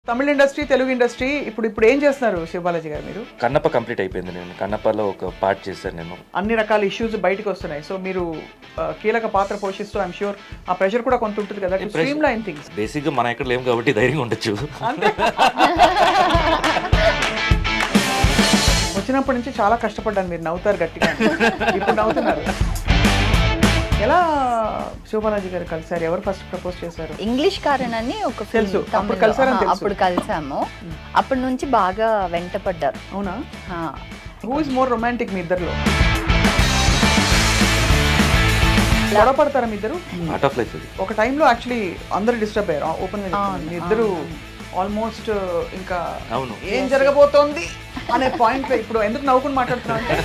తమిళ industry, Telugu industry ఇప్పుడు ఏం చేస్తున్నారు శివబాలాజీ గారు మీరు? కన్నప్ప కంప్లీట్ అయిపోయింది. నేను కన్నప్పలో ఒక పార్ట్ చేశాను. నేను అన్ని రకాల ఇష్యూస్ బయటకు వస్తున్నాయి. సో మీరు కీలక పాత్ర పోషిస్తూ ఐఎమ్ షూర్ ఆ ప్రెషర్ కూడా కొంత ఉంటుంది కదా, స్ట్రీమ్ లైన్ థింగ్స్. బేసిక్గా మన ఎక్కడ లేము కాబట్టి ధైర్యంగా ఉండొచ్చు. వచ్చినప్పటి నుంచి చాలా కష్టపడ్డాను. మీరు నవ్వుతారు గట్టిగా, ఇప్పుడు నవ్వుతున్నారు. ఎలా శివబాలాజీ గారు కలిసారు? ఎవరు ఫస్ట్ ప్రపోజ్ చేశారు? ఇంగ్లీష్ కారన్ అని ఒక తెలుసు, అప్పుడు కలిసారని తెలుసు. అప్పుడు కలిసాము. అప్పటి నుంచి బాగా వెంటపడ్డారు. అవునా? హూ ఇస్ మోర్ రొమాంటిక్ మీ ఇద్దరులో? గొడవపడతారా మీ ఇద్దరు? Part of life. ఒక టైంలో యాక్చువల్లీ అందరూ డిస్టర్బ్ అయ్యారు. ఓపెన్ గా మీ ఇద్దరు ఆల్మోస్ట్ ఇంకా అవును ఏం జరగబోతోంది అనే పాయింట్. ఇప్పుడు ఎందుకు నవ్వుకుని మాట్లాడుతున్నా అంటే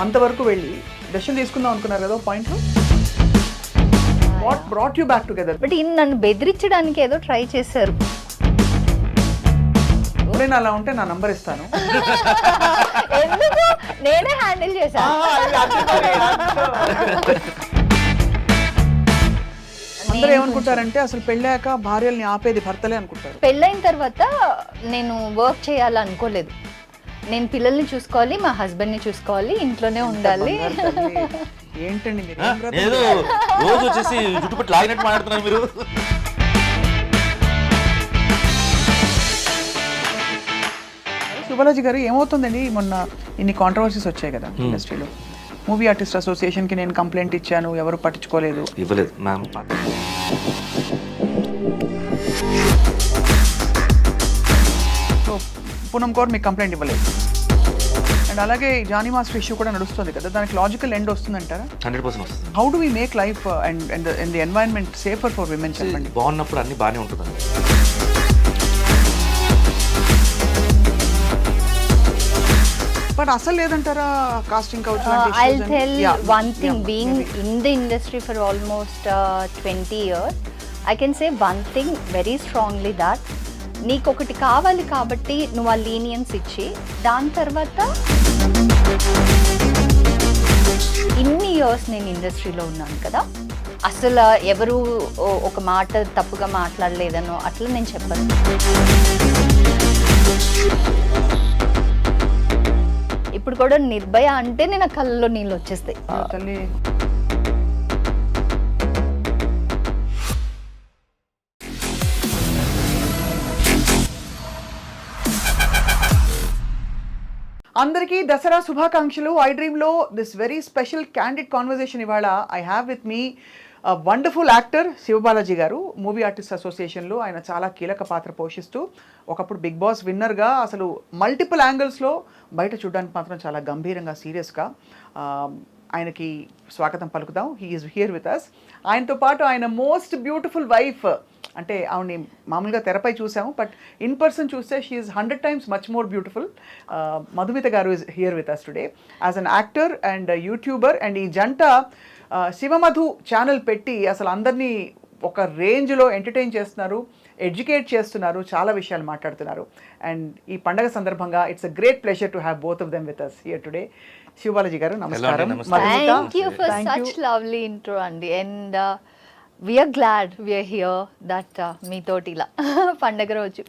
అంతవరకు వెళ్ళి డెసిషన్ తీసుకుందాం అనుకున్నారు కదా point. What brought you back together? But ఈయన నన్ను బెదిరించడానికి ఏదో ట్రై చేశారు. నేను అలా ఉంటే నా నంబర్ ఇస్తాను. ఎందుకు? నేనే హ్యాండిల్ చేశాను. అందరూ ఏమనుకుంటారంటే అసలు పెళ్ళాక భార్యల్ని ఆపేది భర్తలే అనుకుంటారు. పెళ్ళైన తర్వాత నేను వర్క్ చేయాలనుకోలేదు. నేను పిల్లల్ని చూసుకోవాలి, మా హస్బెండ్ని చూసుకోవాలి, ఇంట్లోనే ఉండాలి. ఏంటండి మీరు? ఏదో రోజు వచ్చేసి జుట్టుపట్టి లాగినట్టు మాట్లాడుతున్నారు మీరు. శివబాలాజీ గారు ఏమవుతుందండి, మొన్న ఇన్ని కాంట్రవర్సీస్ వచ్చాయి కదా ఇండస్ట్రీలో. మూవీ ఆర్టిస్ట్ అసోసియేషన్కి నేను కంప్లైంట్ ఇచ్చాను, ఎవరు పట్టించుకోలేదు. ఇవ్వలేదు మ్యామ్. సో పూనం కౌర్ మీకు కంప్లైంట్ ఇవ్వలేదు. అండ్ అలాగే జానీ మాస్టర్ ఇష్యూ కూడా నడుస్తుంది కదా, దానికి లాజికల్ ఎండ్ వస్తుందంటారా? 100% వస్తుంది. How do we make life and the environment safer for women? చెప్పండి. బాగున్నప్పుడు అన్ని బాగానే ఉంటుందండి. బట్ అసలు లేదంటారా casting couch? I'll tell one thing, being in the industry for almost 20 years, I can say one thing very strongly, that నీకు ఒకటి కావాలి కాబట్టి నువ్వు ఆ లీనియన్స్ ఇచ్చి దాని తర్వాత ఇన్ని ఇయర్స్ నేను ఇండస్ట్రీలో ఉన్నాను కదా, అసలు ఎవరు ఒక మాట తప్పుగా మాట్లాడలేదనో అట్లా నేను చెప్పను. ఇప్పుడు కూడా నిర్భయ అంటే నేను కళ్ళలో నీళ్ళు వచ్చేస్తాయి. తల్లి అందరికీ దసరా శుభాకాంక్షలు. ఐ డ్రీమ్లో this very special candid conversation ఇవాళ I have with me wonderful actor Siva Balaji garu. Movie artist అసోసియేషన్లో ఆయన చాలా కీలక పాత్ర పోషిస్తూ ఒకప్పుడు బిగ్ బాస్ విన్నర్గా అసలు మల్టిపుల్ యాంగిల్స్లో బయట చూడడానికి మాత్రం చాలా గంభీరంగా సీరియస్గా ఆయనకి స్వాగతం పలుకుదాం. He is here with us. ఆయనతో పాటు ఆయన మోస్ట్ బ్యూటిఫుల్ వైఫ్, అంటే ఆవిడని మామూలుగా తెరపై చూసాము, బట్ ఇన్ పర్సన్ చూస్తే she is 100 times much more beautiful. Madhumitha garu is here with us today as an actor and YouTuber. And ఈ జంట శివమధు ఛానల్ పెట్టి అసలు అందరినీ ఒక రేంజ్లో ఎంటర్టైన్ చేస్తున్నారు, ఎడ్యుకేట్ చేస్తున్నారు, చాలా విషయాలు మాట్లాడుతున్నారు. అండ్ ఈ పండగ సందర్భంగా it's a great pleasure to have both of them with us here today. Siva Balaji garu నమస్కారం. Thank you for such lovely intro అండి. And we're glad we're here that మీతోటి ఇలా పండగ రోజు.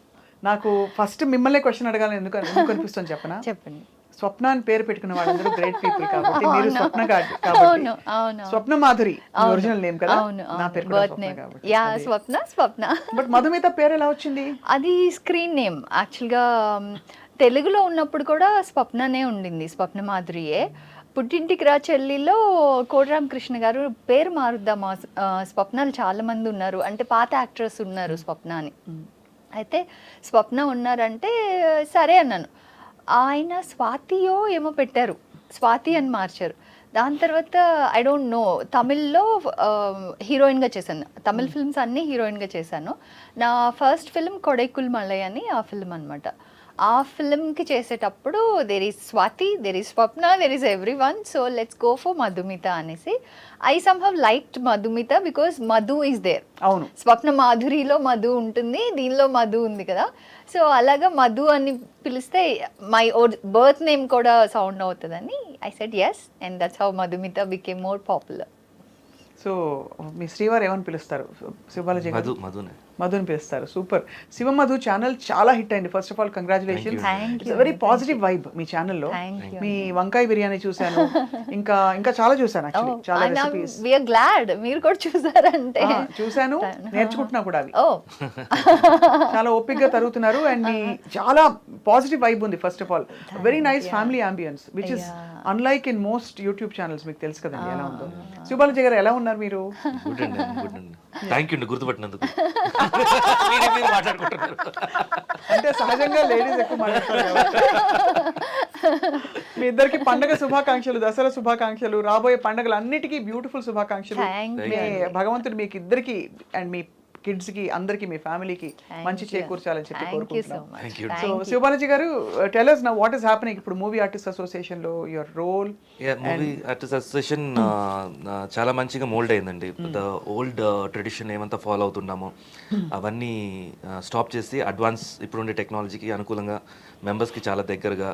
నాకు ఫస్ట్ మిమ్మల్ని క్వశ్చన్ అడగాలని ఎందుకు అనిపిస్తుంది చెప్పనా? చెప్పండి. స్వప్న అని పేరు పెట్టుకున్న వాళ్ళందరూ గ్రేట్ పీపుల్ కాబట్టి, మీరు స్వప్న కాబట్టి స్వప్న మాధురి ఒరిజినల్ నేమ్ కదా, నా పేరు కూడా స్వప్న కాబట్టి. Yeah, Swapna. బట్ మధుమిత పేరు ఎలా వచ్చింది? అది స్క్రీన్ నేమ్. యాక్చువల్గా తెలుగులో ఉన్నప్పుడు కూడా స్వప్ననే ఉండింది, స్వప్న మాధురియే. పుట్టింటికి రా చెల్లిలో కోటరామకృష్ణ గారు పేరు మారుద్దామా, స్వప్నాలు చాలా మంది ఉన్నారు అంటే పాత యాక్ట్రెస్ ఉన్నారు స్వప్న అని. అయితే స్వప్న ఉన్నారంటే సరే అన్నాను. ఆయన స్వాతియో ఏమో పెట్టారు, స్వాతి అని మార్చారు. దాని తర్వాత ఐ డోంట్ నో, తమిళ్లో హీరోయిన్గా చేశాను, తమిళ్ ఫిల్మ్స్ అన్నీ హీరోయిన్గా చేశాను. నా ఫస్ట్ ఫిల్మ్ కొడైకుల్ మలై అని ఆ ఫిల్మ్ అనమాట. ఆ ఫిల్మ్కి చేసేటప్పుడు there is Swathi, there is Swapna, there is everyone, so let's go for Madhumitha అనేసి. I somehow liked Madhumitha because Madhu is there. అవును, స్వప్న మాధురిలో మధు ఉంటుంది, దీనిలో మధు ఉంది కదా, సో అలాగా మధు అని పిలిస్తే మై బర్త్ నేమ్ కూడా సౌండ్ అవుతుందని I said yes, and that's how Madhumitha became more popular. So మీ శ్రీవారు ఏమని పిలుస్తారు శివబాలాజీ గారు? మధునే. మధుని పిలుస్తారు. సూపర్. శివ మధు ఛానల్ చాలా హిట్ అయింది. First of all congratulations. Thank you. It's very positive vibe మీ ఛానల్లో. Thank you. మీ వంకాయ బిర్యానీ చూశాను, ఇంకా ఇంకా చాలా చూశాను యాక్చువల్లీ, చాలా రెసిపీస్ వీఆర్ గ్లాడ్ మీరు కూడా చూసారంటే. చూశాను, నేర్చుకుంటున్నా కూడా అవి. ఓ చాలా ఓపిక్గా తరుగుతున్నారు అండ్ మీ చాలా పాజిటివ్ వైబ్ ఉంది. First of all very nice family ambience which is unlike in most YouTube channels. మీకు తెలుసు కదండి ఎలా ఉందో. శివబాలాజీ గారు ఎలా ఉన్నారు మీరు? గుడ్ అండి, గుడ్ అండి. థ్యాంక్ యూ అండి గుర్తుపట్టినందుకు. మీరు మాట్లాడుకుంటున్నారు అంటే సహజంగా లేడీస్ ఎక్కువ మాట్లాడతారు కాబట్టి. మీ ఇద్దరికి పండగ శుభాకాంక్షలు, దసరా శుభాకాంక్షలు, రాబోయే పండగలు అన్నిటికీ బ్యూటిఫుల్ శుభాకాంక్షలు. Thank మీ భగవంతుడు మీకు ఇద్దరికి అండ్ మీ కిడ్స్ కి అందరికి మీ ఫ్యామిలీకి మంచి చేకూర్చాలని చెప్పి కోరుకుంటున్నాం. Thank you. సో శివబాలాజీ గారు tell us now what is happening ఇప్పుడు మూవీ ఆర్టిస్ట్ అసోసియేషన్ లో your role. Movie artist association చాలా మంచిగా మోల్డ్ అయిందండి. ద ఓల్డ్ ట్రెడిషన్ ఏమంతా ఫాలో అవుతున్నామో అవన్నీ స్టాప్ చేసి అడ్వాన్స్ ఇప్పుడుండే టెక్నాలజీకి అనుకూలంగా మెంబర్స్కి చాలా దగ్గరగా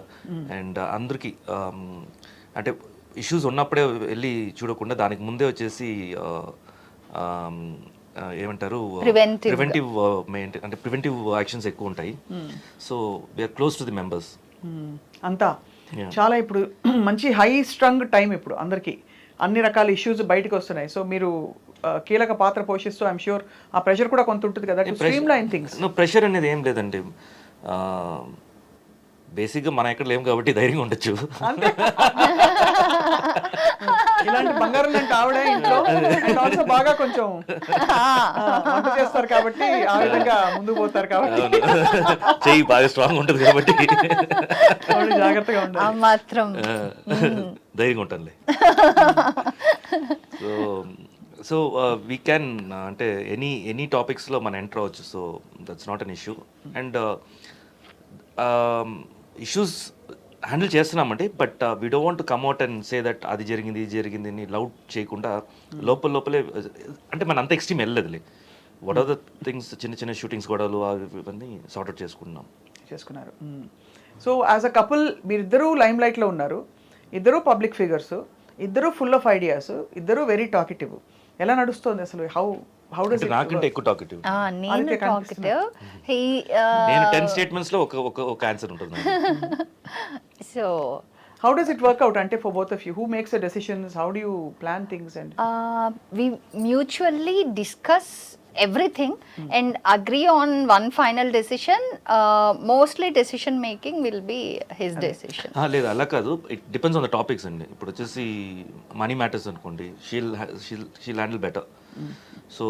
అండ్ అందరికీ అంటే ఇష్యూస్ ఉన్నప్పుడే వెళ్ళి చూడకుండా దానికి ముందే వచ్చేసి ఏమంటారు ప్రివెంటివ్ అంటే ప్రివెంటివ్ యాక్షన్స్ ఎక్కువ ఉంటాయి. So we're close to the members అంతా చాలా ఇప్పుడు మంచి హై స్ట్రంగ్ టైం ఇప్పుడు అందరికీ అన్ని రకాల ఇష్యూస్ బయటకు వస్తున్నాయి. సో మీరు కీలక పాత్ర పోషిస్తూ ఐఎమ్ షూర్ ఆ ప్రెషర్ కూడా కొంత ఉంటుంది కదా, స్ట్రీమ్ లైన్ థింగ్స్. ప్రెషర్ అనేది ఏం లేదండి, బేసిక్గా మన ఎక్కడ లేము కాబట్టి ధైర్యంగా ఉండొచ్చు. ఇలాంటి బంగారం లాంటి ఆవిడ ఇంట్లో and also బాగా కొంచెం వంట చేస్తారు కాబట్టి ఆ విధంగా ముందుకు పోతారు కాబట్టి చెయ్యి బాగా స్ట్రాంగ్ ఉంటుంది కాబట్టి వాళ్ళు జాగ్రత్తగా ఆ ఉండాలి. మాత్రం ధైర్యంగా ఉంటానులే. సో సో వీ క్యాన్ అంటే ఎనీ టాపిక్స్లో మనం ఎంటర్ అవ్వచ్చు. So that's not an issue and issues handle చేస్తున్నామండి. But we don't want to come out and say that అది జరిగింది ఇది జరిగింది అని లౌడ్ చేయకుండా లోపలే అంటే మన అంత ఎక్స్ట్రీమ్ వెళ్ళలేదులే. వాట్ ఆర్ ద థింగ్స్ చిన్న చిన్న షూటింగ్స్ గొడవలు ఇవన్నీ సార్ట్అవుట్ చేసుకున్నారు. సో యాజ్ అ కపుల్ మీరిద్దరూ లైమ్ లైట్లో ఉన్నారు, ఇద్దరూ పబ్లిక్ ఫిగర్స్, ఇద్దరూ ఫుల్ ఆఫ్ ఐడియాస్, ఇద్దరూ వెరీ టాకిటివ్. ఎలా నడుస్తుంది అసలు? How does it? నాకంటే ఎక్కువ టాకిటివ్. నేను టాకిటివ్. నేను 10 స్టేట్మెంట్స్ లో ఒక ఆన్సర్ ఉంటుంది. So how does it work out అంటే for both of you who makes the decisions, how do you plan things? And we mutually discuss everything and agree on one final decision. Mostly decision making will be his decision. లేదు అలా కాదు, it depends on the topics అండి. ఇప్పుడు వచ్చేసి money matters అనుకోండి, she'll handle better. So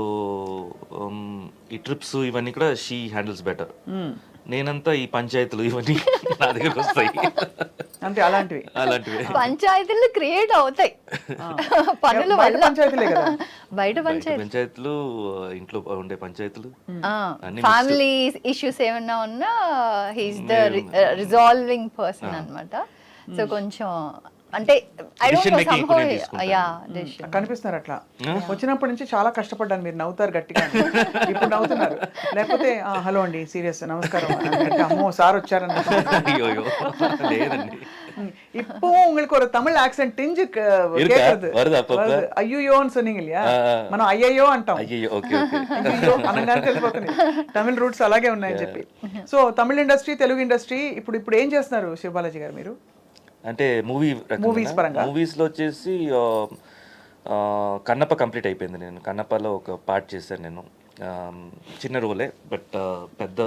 ఈ trips ఇవన్నీ కూడా షీ హ్యాండిల్స్ బెటర్. నేనంతా ఈ పంచాయతీలు ఇవన్నీ నా దగ్గరకు వస్తాయి. అంటే అలాంటివి పంచాయతీలు క్రియేట్ అవుతాయి పనుల వల్ల. పంచాయతీలే కదా బయట పంచాయతీలు, ఇంట్లో ఉండే పంచాయతీలు, ఫ్యామిలీ ఇష్యూస్ ఏమన్నా ఉన్నా హీస్ ద రిజాల్వింగ్ పర్సన్ అన్నమాట. సో కొంచెం అంటే I don't know somehow yeah decision కనిపిస్తున్నారు అట్లా. వచ్చినప్పటి నుంచి చాలా కష్టపడ్డాను. మీరు నవ్వుతారు గట్టిగా, ఇప్పుడు నవ్వుతున్నారు. లేకపోతే హలో అండి సీరియస్ నమస్కారం అంటే అమ్మో సార్ వచ్చారన్న. లేదండి, இப்போ உங்களுக்கு ஒரு தமிழ் ஆக்சென்ட் டிஞ்சு கேக்குது. అయ్యయ్యోன்னு சொன்னீங்க இல்லையா, మనం అయ్యయ్యో అంటాం. అయ్యయ్యో అనగానే తెలిసిపోతుంది తమిళ రూట్స్ అలాగే ఉన్నాయని చెప్పి. సో తమిళ ఇండస్ట్రీ, తెలుగు ఇండస్ట్రీ ఇప్పుడు ఏం చేస్తున్నారు శివబాలాజీ గారు మీరు? అంటే మూవీస్లో వచ్చేసి కన్నప్ప కంప్లీట్ అయిపోయింది. నేను కన్నప్పలో ఒక పార్ట్ చేశాను. నేను చిన్న రోలే, బట్ పెద్ద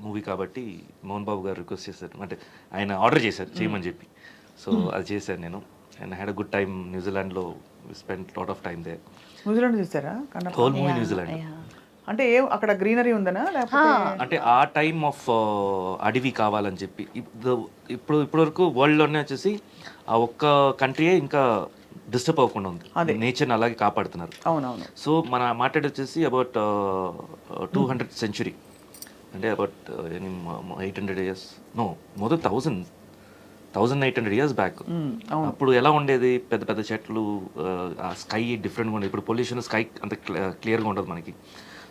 మూవీ కాబట్టి మోహన్ బాబు గారు రిక్వెస్ట్ చేశారు, అంటే ఆయన ఆర్డర్ చేశారు చేయమని చెప్పి. సో అది చేశాను నేను. And had a good time. న్యూజిలాండ్లో spend lot of time there. New Zealand చూసారా? Whole movie New Zealand. అంటే ఏం అక్కడ గ్రీనరీ ఉందనా లేకపోతే? అంటే ఆ టైమ్ ఆఫ్ అడవి కావాలని చెప్పి ఇప్పటివరకు వరల్డ్లోనే వచ్చేసి ఆ ఒక్క కంట్రీయే ఇంకా డిస్టర్బ్ అవ్వకుండా ఉంది, నేచర్ని అలాగే కాపాడుతున్నారు. అవునవును. సో మన మాట్లాడి వచ్చేసి అబౌట్ 200th century, అంటే about 800 years, no more then 1800 years back. అప్పుడు ఎలా ఉండేది? పెద్ద పెద్ద చెట్లు, ఆ స్కై డిఫరెంట్గా ఉండేది. ఇప్పుడు పొల్యూషన్, స్కై అంత క్లియర్గా ఉండదు మనకి.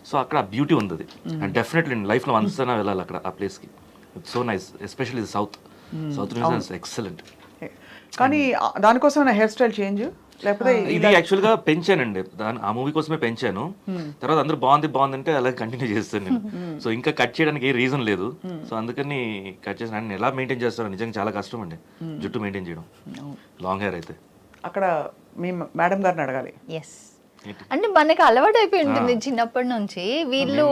సో అక్కడ బ్యూటీ ఉంది. అండ్ డెఫినెట్లీ లైఫ్లో వన్స్ అయినా వెళ్ళాలి అక్కడ ఆ ప్లేస్కి. It's so nice, especially south New Zealand excellent. కానీ దానికోసం హెయిర్ స్టైల్ చేంజ్ లేకపోతే ఇది యాక్చువల్గా పెంచానండి, ఆ మూవీ కోసమే పెంచాను. తర్వాత అందరూ బాగుంది అంటే అలాగే కంటిన్యూ చేస్తాను నేను. సో ఇంకా కట్ చేయడానికి ఏ రీజన్ లేదు. సో అందుకని కట్ చేసిన. నేను ఎలా మెయింటైన్ చేస్తాను నిజంగా చాలా కష్టం అండి జుట్టు మెయింటైన్ చేయడం, లాంగ్ హెయిర్ అయితే. అక్కడ మీ మేడం గారిని అడగాలి. ఎస్, అంటే మనకి అలవాటు అయిపోయి ఉంటుంది చిన్నప్పటి నుంచి. వీళ్ళు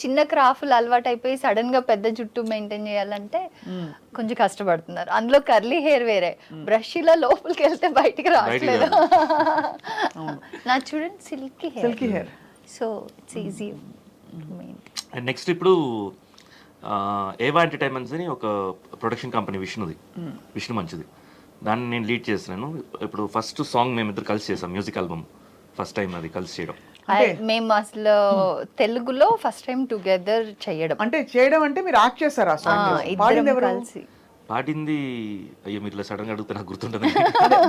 చిన్న క్రాఫ్ట్లు అలవాటు అయిపోయి సడన్ గా పెద్ద జుట్టు మెయింటైన్ చేయాలంటే కొంచెం కష్టపడుతున్నారు. అందులో కర్లీ హెయిర్ వేరే, బ్రష్ ఇలా లోపలికి వెళ్తే బయటికి రావట్లేదు. నా చూడండి silky hair, so it's easy. And next ఇప్పుడు ఏవా ఎంటర్టైన్మెంట్స్ అని ఒక ప్రొడక్షన్ కంపెనీ విష్ణు మంచిది, దాన్ని నేను లీడ్ చేస్తున్నాను. ఇప్పుడు ఫస్ట్ సాంగ్ మేమిద్దరు కలిసి చేసాం, మ్యూజిక్ ఆల్బమ్ ఫస్ట్ టైం అది కలిసి చేయడం. మేము అసలు తెలుగులో ఫస్ట్ టైం టుగెదర్ చేయడం. అంటే చేయడం అంటే మీరు యాక్ట్ చేస్తారా? పాడింది ఎవరు? కలిసి పాడింది, అయ్యో మీరు ఇలా సడన్ గా అడిగితే నాకు గుర్తుంటుంది.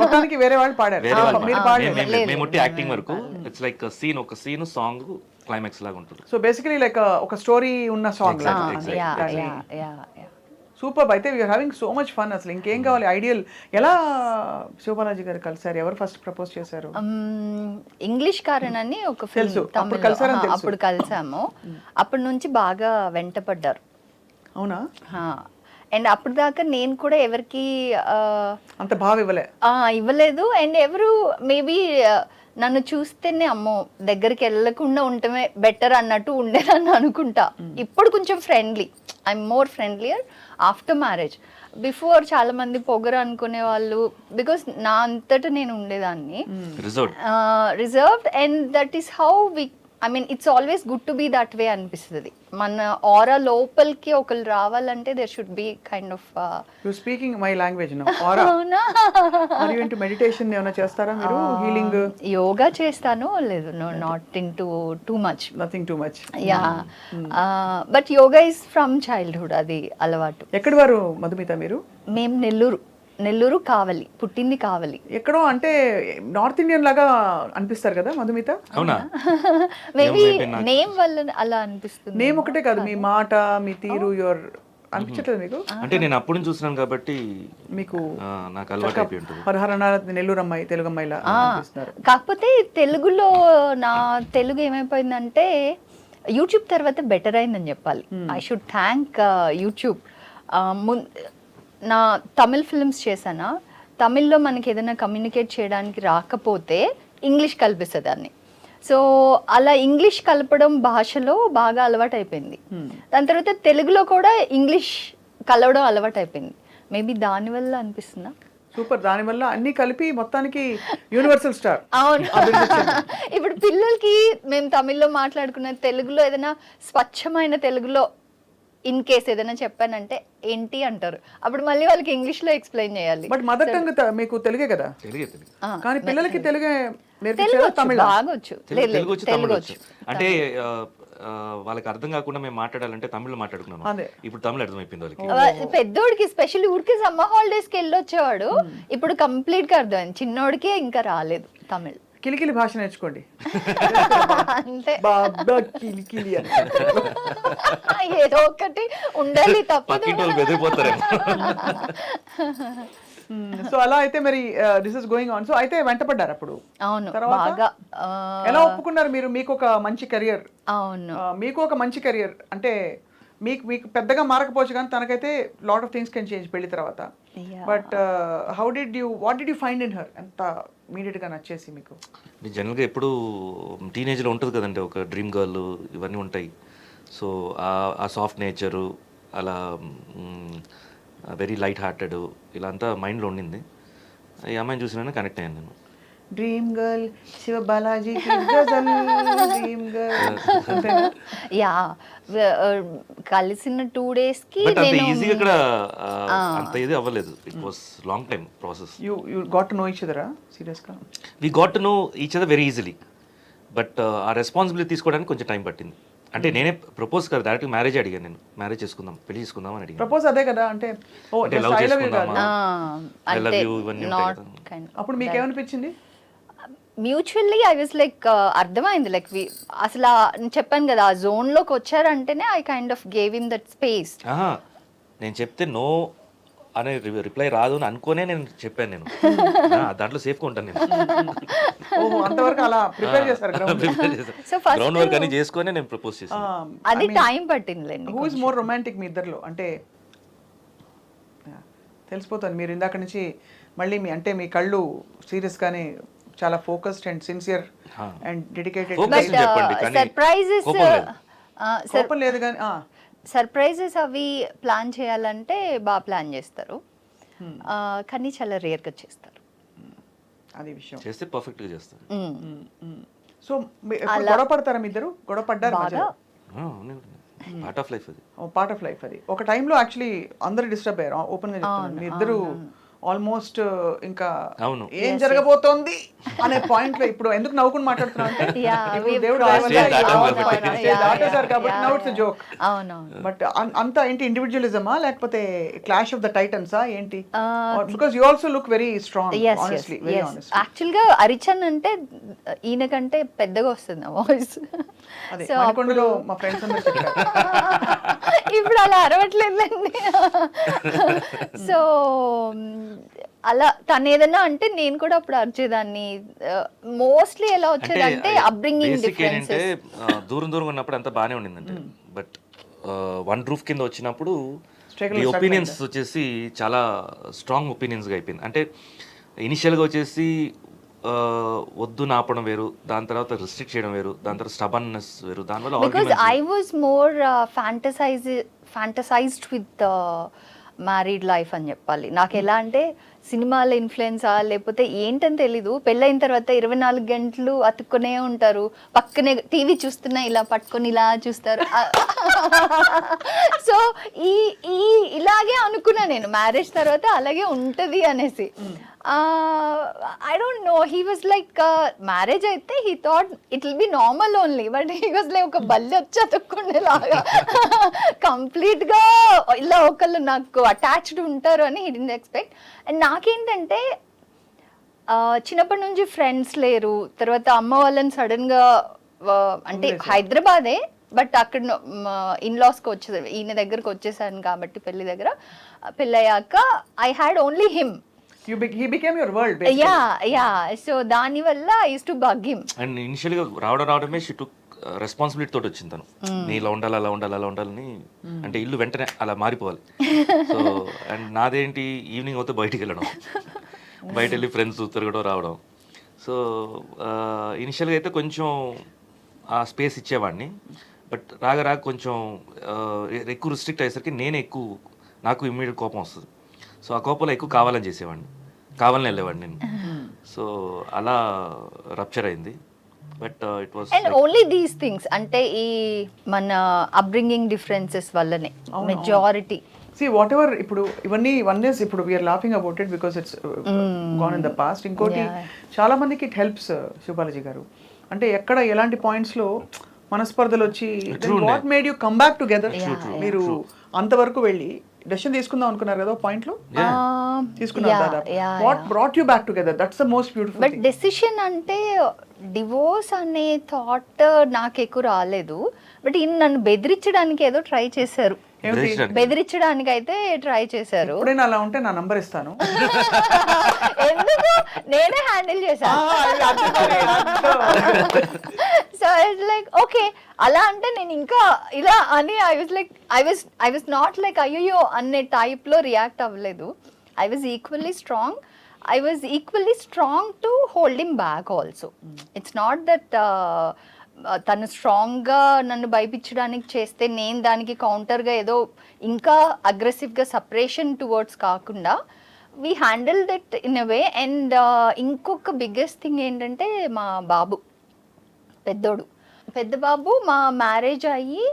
మొత్తానికి వేరే వాళ్ళు పాడారు, మీరు పాడారు. మేము యాక్టింగ్ వరకు ఇట్స్ లైక్ ఒక సీన్ సాంగ్ క్లైమాక్స్ లాగా ఉంటుంది. సో బేసికలీ లైక్ ఒక స్టోరీ ఉన్న సాంగ్. సూపర్. అయితే we're having so much fun. అసలు ఇంకేం కావాలి? ఐడియల్. ఎలా శివబాలాజీ గారు కలిసారు? ఎవరు ఫస్ట్ ప్రపోజ్ చేశారు? ఇంగ్లీష్ కారన్ అని ఒక తెలుసు, ఫిల్మ్ అప్పుడు కలిసారని తెలుసు. అప్పుడు కలిసాము. అప్పటి నుంచి బాగా వెంటపడ్డారు. అవునా? అండ్ అప్పుడు దాకా నేను కూడా ఎవరికి అంత బాగా ఇవ్వలేదు. అండ్ ఎవరు మేబీ నన్ను చూస్తేనే అమ్మో దగ్గరికి వెళ్ళకుండా ఉండటమే బెటర్ అన్నట్టు ఉండేదని అనుకుంటా. ఇప్పుడు కొంచెం friendly, I'm more ఫ్రెండ్లియర్ after marriage. Before చాలా మంది పొగరు అనుకునే వాళ్ళు, బికాస్ నా అంతటా నేను ఉండేదాన్ని reserved. And that is how we, I mean it's always good to be that way అనిపిస్తుంది. మన ఆరా లోపలికి ఒకరు రావాలంటే there should be kind of speaking my language now. Aura are you into meditation ఏమైనా చేస్తారా మీరు? హీలింగ్ యోగా చేస్తాను, లేదు no not into too much, nothing too much. Yeah, but yoga is from childhood, అది అలవాటు. ఎక్కడి వారు మధుమిత మీరు? మేము నెల్లూరు కావలి, పుట్టింది కావలి. ఎక్కడో అంటే నార్త్ ఇండియన్ లాగా అనిపిస్తారు కదా మధుమిత. అవునా? మేబీ నేమ్ వల్ల అలా అనిపిస్తుంది. నేమ్ ఒకటే కాదు, మీ మాట, మీ తీరు, యువర్ అనిపించట్లేదు మీకు? అంటే నేను అప్పుడు చూస్తున్నాను కాబట్టి మీకు నాకు అలవాటు అయిపోయి ఉంటుంది. పదహారన్న నెల్లూరు అమ్మాయి, తెలుగు అమ్మాయిలా అనిపిస్తున్నారు. కాకపోతే తెలుగులో నా తెలుగు ఏమైపోయిందంటే యూట్యూబ్ తర్వాత బెటర్ అయిందని చెప్పాలి. I should thank YouTube. నా తమిళ్ ఫిల్మ్స్ చేశానా, తమిళ్లో మనకి ఏదైనా కమ్యూనికేట్ చేయడానికి రాకపోతే ఇంగ్లీష్ కలిపిస్తుందాన్ని. సో అలా ఇంగ్లీష్ కలపడం భాషలో బాగా అలవాటు అయిపోయింది. దాని తర్వాత తెలుగులో కూడా ఇంగ్లీష్ కలవడం అలవాటు అయిపోయింది. మేబీ దానివల్ల అనిపిస్తుందా? సూపర్. దానివల్ల అన్ని కలిపి మొత్తానికి యూనివర్సల్ స్టార్. అవును. ఇప్పుడు పిల్లలకి మేము తమిళ్లో మాట్లాడుకున్న తెలుగులో ఏదైనా స్వచ్ఛమైన తెలుగులో ఇన్ కేస్ ఏదైనా చెప్పానంటే ఏంటి అంటారు. అప్పుడు మళ్ళీ వాళ్ళకి ఇంగ్లీష్ లో ఎక్స్ప్లెయిన్ చేయాలి. బట్ మదర్ టంగ్ మీకు తెలుగే కదా? తెలుగే. కానీ పిల్లలకి తెలుగే నేర్పించారు. తమిళ తెలుగు వచ్చు. అంటే వాళ్ళకి అర్థం కాకుండా మేము మాట్లాడాలంటే తమిళ్ మాట్లాడుకున్నాను. ఇప్పుడు తమిళ అర్థమైపోయింది వాళ్ళకి. పెద్దోడికి స్పెషల్లీ ఊరికి సమ్మర్ హాలిడేస్ కి వెళ్ళొచ్చేవాడు, ఇప్పుడు కంప్లీట్ గా అర్థమైంది. చిన్నోడికే ఇంకా రాలేదు తమిళ్. కిలికిలి భాష నేర్చుకోండి. ఏదో ఒకటి ఉండాలి, తప్పదు. సో అలా అయితే మరి this is going on. So అయితే వెంటపడ్డారు అప్పుడు. అవును. బాగా ఎలా ఒప్పుకున్నారు మీరు? మీకు ఒక మంచి కెరియర్. అవును, మీకు ఒక మంచి కెరియర్ అంటే మీకు పెద్దగా మారకపోవచ్చు కానీ తనకైతే lot of things can change పెళ్లి తర్వాత. But what did you find in her? ఎంత ఇమీడియట్ గా నచ్చేసి మీకు? జనరల్గా ఎప్పుడు టీనేజ్లో ఉంటుంది కదండి, ఒక డ్రీమ్ గర్ల్ ఇవన్నీ ఉంటాయి. సో ఆ సాఫ్ట్ నేచరు, అలా వెరీ లైట్ హార్టెడ్, ఇలా అంతా మైండ్లో ఉండింది. ఈ అమ్మాయిని చూసిన కనెక్ట్ అయ్యాను నేను. Dream girl, Shiva Balaji dream girl. Yeah, కలిసిన 2 days కి నేను ఈజీగా ఇక్కడ అంత ఇది అవ్వలేదు. It was long time process. You got to know each other serious గా? We got to know each other very easily. But ఆ రెస్పాన్సిబిలిటీ తీసుకోవడానికి కొంచెం టైం పట్టింది. అంటే నేనే ప్రపోజ్ కదా, డైరెక్ట్ మ్యారేజ్ అడిగాను. నేను మ్యారేజ్ చేసుకుందాం, పెళ్లి చేసుకుందాం అని అడిగాను. ప్రపోజ్ అదే కదా, అంటే లవ్ చేసుకుందామా, ఐ లవ్ యు ఇవన్నీ ఉంటాయి కదా. అప్పుడు మీకు ఏమనిపించింది? మ్యూచువల్లీ ఐ వాజ్ లైక్ అర్థమైంది. లైక్ అసలు చెప్పాను కదా, ఆ జోన్ లోకి వచ్చారంటేనే I kind of gave him that space. నేను చెప్తే నో అనే రిప్లై రాదు అని అనుకోనే నేను చెప్పాను. నేను దాంట్లో సేఫ్గా ఉంటాను నేను. ఓహో, అంతవరకు అలా ప్రిపేర్ చేస్తారు ground. So first ground work అని చేసుకొని నేను ప్రపోజ్ చేశాను. అది టైం పట్టిందిలేండి. హూ ఇస్ మోర్ రొమాంటిక్ మీ ఇద్దరిలో? అంటే తెలిసిపోతుంది మీరు ఇందాక నుంచి మళ్ళీ మీ కళ్ళు సీరియస్ గానే చాలా focused and sincere and dedicated. Focus చెప్పండి, కానీ సర్ప్రైజెస్ కోపం లేదు. కోపం లేదు కానీ సర్ప్రైజెస్ అవి ప్లాన్ చేయాలంటే బాగా ప్లాన్ చేస్తారు, కానీ చాలా రేర్గా చేస్తారు. అది విషయం. చేస్తే పర్ఫెక్ట్గా చేస్తాను. సో గొడవ పడతారా మీ ఇద్దరు? గొడవ పడ్డారు మధ్యలో? పార్ట్ ఆఫ్ లైఫ్ అది. పార్ట్ ఆఫ్ లైఫ్ అది. ఒక టైంలో యాక్చువల్లీ అందరు డిస్టర్బ్ అయ్యారు, ఓపెన్ గా చెప్తున్నాను. మీ ఇద్దరు ఆల్మోస్ట్ ఇంకా అవును. ఏం జరగబోతోంది అనే పాయింట్ లో ఇప్పుడు ఎందుకు నవ్వుకుని మాట్లాడుతున్నా అంటే ఇప్పుడు దేవుడు దయ వల్ల దాటేశారు కాబట్టి నౌ ఇట్స్ జోక్. బట్ అంత ఏంటి ఇండివిజువలిజమా లేకపోతే క్లాష్ ఆఫ్ ద టైటన్సా ఏంటి? Because you also look very strong, honestly, very honest. Actual గా అరిచన్ అంటే ఈయన కంటే పెద్దగా వస్తుంది నా వాయిస్. అదే మణికొండలో మా ఫ్రెండ్స్ అందరూ చెప్పారు. ఇప్పుడు అలా అరవట్లేదండి. సో అలా తను ఏదన్నా అంటే నేను కూడా అప్పుడు అరిచేదాన్ని. మోస్ట్లీ ఎలా వచ్చేదంటే అప్బ్రింగింగ్ డిఫరెన్సెస్. దూరం దూరం ఉన్నప్పుడు అంతా బాగానే ఉండిందంటే, బట్ వన్ రూఫ్ కింద వచ్చినప్పుడు ఈ ఒపీనియన్స్ వచ్చేసి చాలా స్ట్రాంగ్ ఒపీనియన్స్గా అయిపోయింది. అంటే ఇనిషియల్గా వచ్చేసి వద్దు నాపడం వేరు, దాని తర్వాత రిస్ట్రిక్ట్ చేయడం వేరు, దాని తర్వాత స్టబన్నెస్ వేరు, దానివల్ల because I was more fantasized with married life అని చెప్పాలి. నాకు ఎలా అంటే సినిమాల ఇన్ఫ్లుయెన్సా లేకపోతే ఏంటని తెలీదు, పెళ్ళైన తర్వాత 24 గంటలు అతుక్కునే ఉంటారు, పక్కనే టీవీ చూస్తున్నా ఇలా పట్టుకొని ఇలా చూస్తారు. సో ఇలాగే అనుకున్నా నేను, మ్యారేజ్ తర్వాత అలాగే ఉంటుంది అనేసి. I don't know, he was like marriage అయితే he thought it will be normal only, but he was like ఒక బల్లి వచ్చి అతుక్కునేలాగా కంప్లీట్ గా ఇలా ఒకళ్ళు నాకు అటాచ్డ్ ఉంటారు అని he didn't expect. అండ్ నాకేంటంటే చిన్నప్పటి నుంచి ఫ్రెండ్స్ లేరు, తర్వాత అమ్మ వాళ్ళని సడన్ గా అంటే హైదరాబాదే బట్ అక్కడ ఇన్లాస్కి వచ్చేసారు, ఈయన దగ్గరకు వచ్చేసాను కాబట్టి పెళ్లి దగ్గర. పెళ్ళయ్యాక I had only him. He became your world basically. Yeah. So దాని వల్ల I used to bug him. And ఇనిషియల్గా రావడమే షీ టుక్ రెస్పాన్సిబిలిటీ తోటి వచ్చింది తను. నీ ఇలా ఉండాలి, అలా ఉండాలి, అలా ఉండాలని, అంటే ఇల్లు వెంటనే అలా మారిపోవాలి. సో అండ్ నాదేంటి ఈవినింగ్ అవుతే బయటికి వెళ్ళడం, బయట వెళ్ళి ఫ్రెండ్స్ తిరగడం రావడం. సో ఇనిషియల్గా అయితే కొంచెం ఆ స్పేస్ ఇచ్చేవాడిని, బట్ రాగా కొంచెం ఎక్కువ రిస్ట్రిక్ట్ అయ్యేసరికి నాకు ఇమ్మీడియట్ కోపం వస్తుంది. సో ఆ కోపంలో ఎక్కువ కావాలని చేసేవాడిని, కావాలని వెళ్ళేవాడిని నేను. సో అలా రప్చర్ అయింది. But it was and only these things, అంటే ఈ మన అప్బ్రింగింగ్ డిఫరెన్సెస్ వల్లనే మెజారిటీ. See whatever ఇప్పుడు ఇవన్నీ వన్ ఇస్ ఇప్పుడు we're laughing about it because it's gone in the past. ఇంకోటి చాలా మందికి ఇట్ హెల్ప్స్ శివబాలాజీ గారు, అంటే ఎక్కడ ఎలాంటి పాయింట్స్ లో మనస్పర్ధలు వచ్చి what made you come back together. మీరు అంతవరకు వెళ్ళి డెసిషన్ తీసుకుందాం అనుకున్నారు కదా పాయింట్ లో, తీసుకున్నారు. What brought you back together? That's the most beautiful. But decision అంటే డివోర్స్ అనే థాట్ నాకు ఎక్కువ రాలేదు, బట్ ఈయన నన్ను బెదిరించడానికి ఏదో ట్రై చేశారు. బెదిరించడానికి అయితే ట్రై చేశారు. ఎప్పుడైనా అలా ఉంటే నా నంబర్ ఇస్తాను. ఎందుకు, నేనే హ్యాండిల్ చేశాను. సో ఇట్స్ లైక్ ఓకే, అలా అంటే నేను ఇంకా ఇలా అని ఐ వాజ్ నాట్ లైక్ అయ్యో అనే టైప్ లో రియాక్ట్ అవ్వలేదు. I was equally strong to hold him back also. It's not that తను స్ట్రాంగ్గా నన్ను భయపించడానికి చేస్తే నేను దానికి కౌంటర్గా ఏదో ఇంకా అగ్రెసివ్గా సపరేషన్ టువర్డ్స్ కాకుండా we handle that in a way. And ఇంకొక బిగ్గెస్ట్ థింగ్ ఏంటంటే మా బాబు పెద్ద బాబు మా మ్యారేజ్ అయ్యి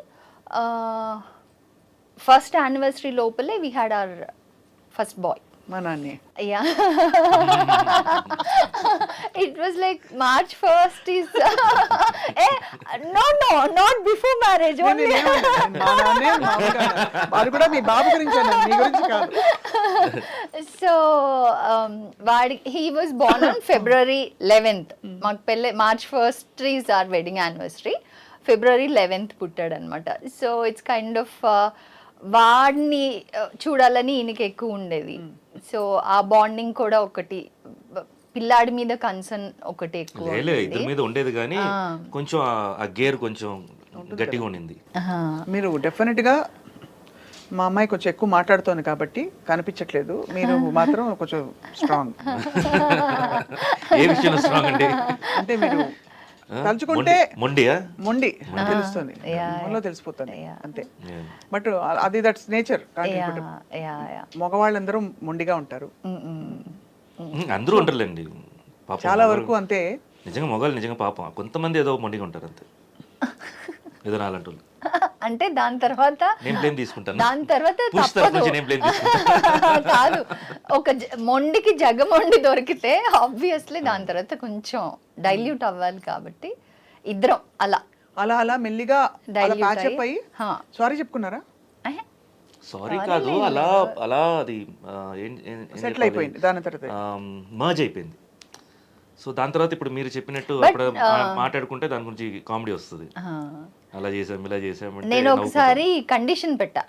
ఫస్ట్ యానివర్సరీ లోపలే we had our first boy. మా నాన్నే. Yeah. It was like March 1st is no, not before marriage only. అది కూడా మీ బాబు గురించి మీ గురించి కాదు. So he was born on February 11th. మాకు పెళ్ళి March 1st is our wedding anniversary. February 11th పుట్టాడు అనమాట. సో ఇట్స్ కైండ్ ఆఫ్ వాడిని చూడాలని ఈయనకి ఎక్కువ ఉండేది. సో ఆ బాండింగ్ కూడా ఒకటి, పిల్లాడి మీద కన్సర్న్ ఒకటి ఎక్కువ లేదు ఇద్దరి మీద ఉండేది కానీ కొంచెం ఆ గేర్ కొంచెం గట్టిగా ఉండింది. మీరు డెఫినెట్గా మా అమ్మాయి కొంచెం ఎక్కువ మాట్లాడుతోంది కాబట్టి కనిపించట్లేదు, మీరు మాత్రం కొంచెం స్ట్రాంగ్. ఏ విషయంలో స్ట్రాంగ్ అండి? అంటే మీరు తలుచుకుంటే మొండియా? మొండి తెలుస్తుంది, మనలో తెలిసిపోతుంది అంతే. బట్ అది దట్స్ నేచర్. మగవాళ్ళందరూ మొండిగా ఉంటారు, అందరూ ఉంటారులేండి పాపం. చాలా వరకు అంతే. నిజంగా మొగాళ్ళు నిజంగా పాపం కొంతమంది ఏదో మొండిగా ఉంటారు అంతే, ఏదో నాలంటి వాళ్ళు. అంటే దాని తర్వాత నేను బ్లేమ్ తీసుకుంటాను, దాని తర్వాత పురుష తరపు నుంచి నేను బ్లేమ్ తీసుకుంటాను. కాదు, ఒక మొండికి జగమొండి దొరికితే ఆబ్వియస్లీ దాని తర్వాత కొంచెం డైల్యూట్ అవ్వాలి. కాబట్టి ఇద్దరం అలా అలా అలా మెల్లిగా Dilute ప్యాచప్ అయ్యి సారీ చెప్పుకున్నారా? సారీ కాదు, అలా అలా అది సెటిల్ అయిపోయింది దాని తర్వాత. మర్జ్ అయిపోయింది. సో దాని తర్వాత ఇప్పుడు మీరు చెప్పినట్టు అప్పుడు మాట్లాడుకుంటే దాని గురించి కామెడీ వస్తుంది, అలా చేసాం ఇలా చేసాం. నేను ఒకసారి కండిషన్ పెట్టా.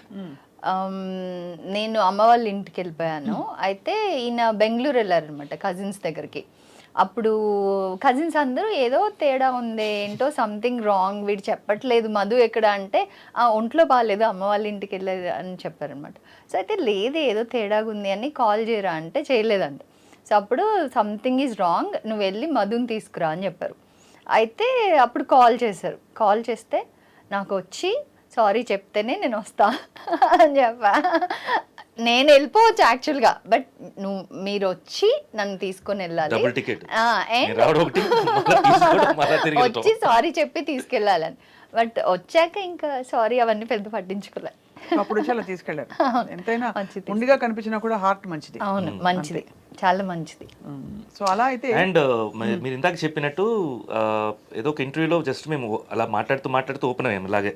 నేను అమ్మ వాళ్ళ ఇంటికి వెళ్ళిపోయాను, అయితే ఈయన బెంగళూరు వెళ్ళారనమాట కజిన్స్ దగ్గరికి. అప్పుడు కజిన్స్ అందరూ ఏదో తేడా ఉంది, ఏంటో సంథింగ్ రాంగ్, వీడు చెప్పట్లేదు మధు ఎక్కడ అంటే ఒంట్లో బాగాలేదు అమ్మ వాళ్ళ ఇంటికి వెళ్ళేది అని చెప్పారనమాట. సో అయితే లేదు ఏదో తేడాగా ఉంది అని కాల్ చేయరా అంటే చేయలేదంట. సో అప్పుడు సంథింగ్ ఈజ్ రాంగ్, నువ్వు వెళ్ళి మధుని తీసుకురా అని చెప్పారు. అయితే అప్పుడు కాల్ చేశారు, కాల్ చేస్తే నాకు వచ్చి సారీ చెప్తేనే నేను వస్తా అని చెప్పా. నేను వెళ్ళిపోవచ్చు యాక్చువల్గా, బట్ మీరు వచ్చి నన్ను తీసుకొని వెళ్ళాలి, వచ్చి సారీ చెప్పి తీసుకెళ్ళాలని. బట్ వచ్చాక ఇంకా సారీ అవన్నీ పెద్ద పట్టించుకోలే. అప్పుడు చాలా తీసుకెళ్ళారు. ఎంతైనా ముందుగా కనిపించినా కూడా హార్ట్ మంచిది. అవును మంచిది, చాలా మంచిది. సో అలా అయితే అండ్ మీరు ఇందాక చెప్పినట్టు ఏదో ఒక ఇంటర్వ్యూలో జస్ట్ మేము అలా మాట్లాడుతూ ఓపెన్ అయ్యాము ఇలాగే.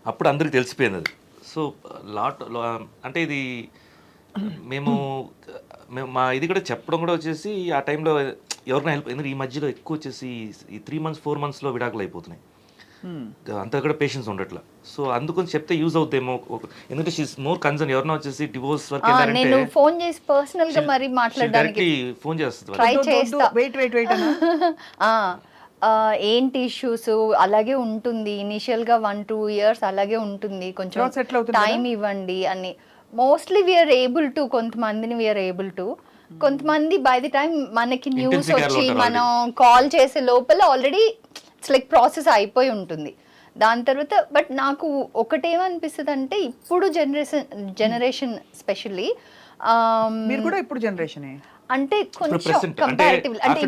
అప్పుడు అందరికి తెలిసిపోయింది అది. సో అంటే ఇది మేము మా ఇది కూడా చెప్పడం కూడా వచ్చేసి ఆ టైంలో ఎవరినైనా హెల్ప్, ఎందుకంటే ఈ మధ్యలో ఎక్కువ వచ్చేసి ఈ 3 months 4 monthsలో విడాకులు అయిపోతున్నాయి, అంతా కూడా పేషెన్స్ ఉండట్లా. సో అందుకని చెప్తే యూజ్ అవుతాయేమో, ఎందుకంటే షీస్ మోర్ కన్సర్న్. ఎవరినో వచ్చేసి డివోర్స్ వరకు నేను ఫోన్ చేసి పర్సనల్ గా మరి మాట్లాడడానికి ఫోన్ చేస్తుంది. ట్రై చేస్తా, వెయిట్ ఏంటి ఇష్యూస్ అలాగే ఉంటుంది, ఇనిషియల్ గా 1-2 years అలాగే ఉంటుంది, కొంచెం టైం ఇవ్వండి అని. మోస్ట్లీ వీఆర్ ఏబుల్ టు, కొంతమందిని వీఆర్ ఏబుల్ టు, కొంతమంది బై ది టైం మనకి న్యూస్ వచ్చి మనం కాల్ చేసే లోపల ఆల్రెడీ ఇట్స్ లైక్ ప్రాసెస్ అయిపోయి ఉంటుంది. దాని తర్వాత బట్ నాకు ఒకటేమనిపిస్తుంది అంటే ఇప్పుడు జనరేషన్ స్పెషల్లీ మీరు కూడా ఇప్పుడు జనరేషనే అంటే కొంచెం కంపారిటివ్లీ, అంటే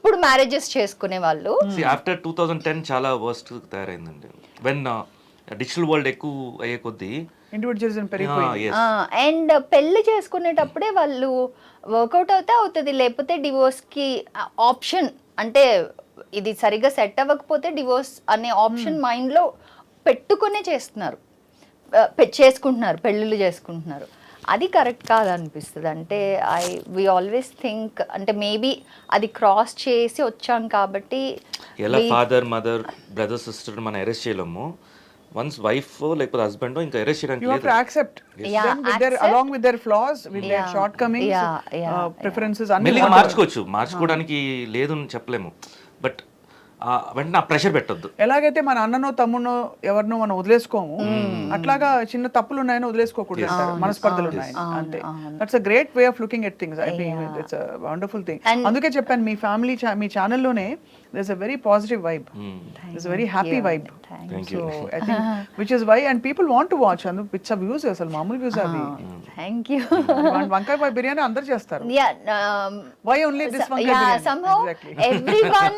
ఇప్పుడు మ్యారేజెస్ చేసుకునే వాళ్ళు ఆఫ్టర్ 2010 చాలా వర్స్ట్ తయారైందండి. వెన్ డిజిటల్ వరల్డ్ ఎక్కువ అయ్యే కొద్దీ ఇండివిజువలిజం పెరిగిపోయింది. అండ్ పెళ్లి చేసుకునేటప్పుడే వాళ్ళు వర్కౌట్ అవుతుంది, లేకపోతే డివోర్స్ కి ఆప్షన్, అంటే ఇది సరిగా సెట్ అవ్వకపోతే డివోర్స్ అనే ఆప్షన్ మైండ్ లో పెట్టుకునే చేసుకుంటున్నారు పెళ్ళిళ్ళు చేసుకుంటున్నారు. అది కరెక్ట్ కాదనిపిస్తుంది. అంటే వి ఆల్వేస్ థింక్, అంటే మేబీ అది క్రాస్ చేసి వచ్చాం కాబట్టి ఎలా ఫాదర్ మదర్ బ్రదర్ సిస్టర్ మనం అరెస్ట్ చేయలేము, వన్స్ వైఫ్ లేకపోతే హస్బెండ్ ఇంకా అరెస్ట్ చేయడానికి you have to accept them with their, along with their flaws, with their shortcomings, preferences అన్ని మెల్లిగా మార్చుకోవడానికి లేదు అని చెప్పలేము. బట్ వెంటనే ఆ ప్రెషర్ పెట్టొద్దు. ఎలాగైతే మన అన్ననో తమ్మునో ఎవరినో మనం వదిలేసుకోము, అట్లాగా చిన్న తప్పులు ఉన్నాయని వదిలేసుకోకూడదు అంటారు, మనస్పర్ధలు ఉన్నాయని అంతే. That's a great way of looking at things. I think it's a wonderful thing. అందుకే చెప్పాను మీ ఫ్యామిలీ మీ ఛానల్లోనే there's a very positive vibe, there's a very happy vibe. So I think which is why and people want to watch and which are views అసలు మామూలు views అవి. Thank you. వంకాయ bye biryani అందరూ చేస్తారు, why only this వంకాయ biryani? somehow everyone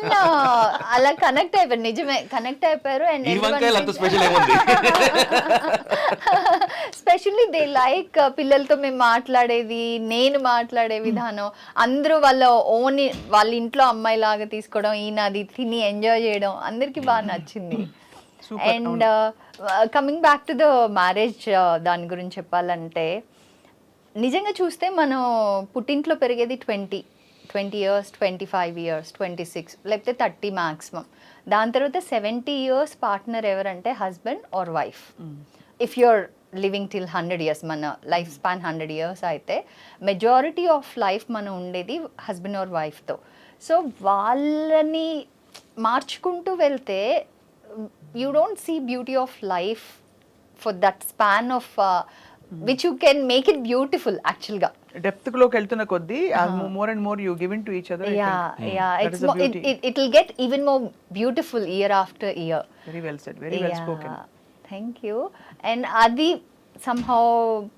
అలా connect అయిపోయారు, నిజమే కనెక్ట్ అయిపోయారు. అండ్ ఈ వంకాయలు అంత స్పెషల్ ఏముంది, స్పెషల్లీ దే లైక్ పిల్లలతో మేము మాట్లాడేది, నేను మాట్లాడే విధానం, అందరూ వాళ్ళ ఇంట్లో అమ్మాయి లాగా తీసుకోవడం, ఈయన అది తిని ఎంజాయ్ చేయడం అందరికి బాగా నచ్చింది. And coming back to the marriage, దాని గురించి చెప్పాలంటే నిజంగా చూస్తే మనం పుట్టింట్లో పెరిగేది 20 years, 25 years, 26 లేకపోతే 30 మ్యాక్సిమం. దాని తర్వాత 70 years పార్ట్నర్ ఎవరంటే husband or wife. If you're living till 100 years, మన లైఫ్ స్పాన్ 100 years అయితే మెజారిటీ ఆఫ్ లైఫ్ మనం ఉండేది హస్బెండ్ ఆర్ వైఫ్తో. సో వాళ్ళని మార్చుకుంటూ వెళ్తే you don't see beauty of life for that span of which you can make it beautiful యాక్చువల్గా. డెప్త్ లోకి వెళ్తున్న కొద్దీ more and more you give in to each other. It will get even more beautiful year after year. Very well said, very well spoken. Thank you. And అది somehow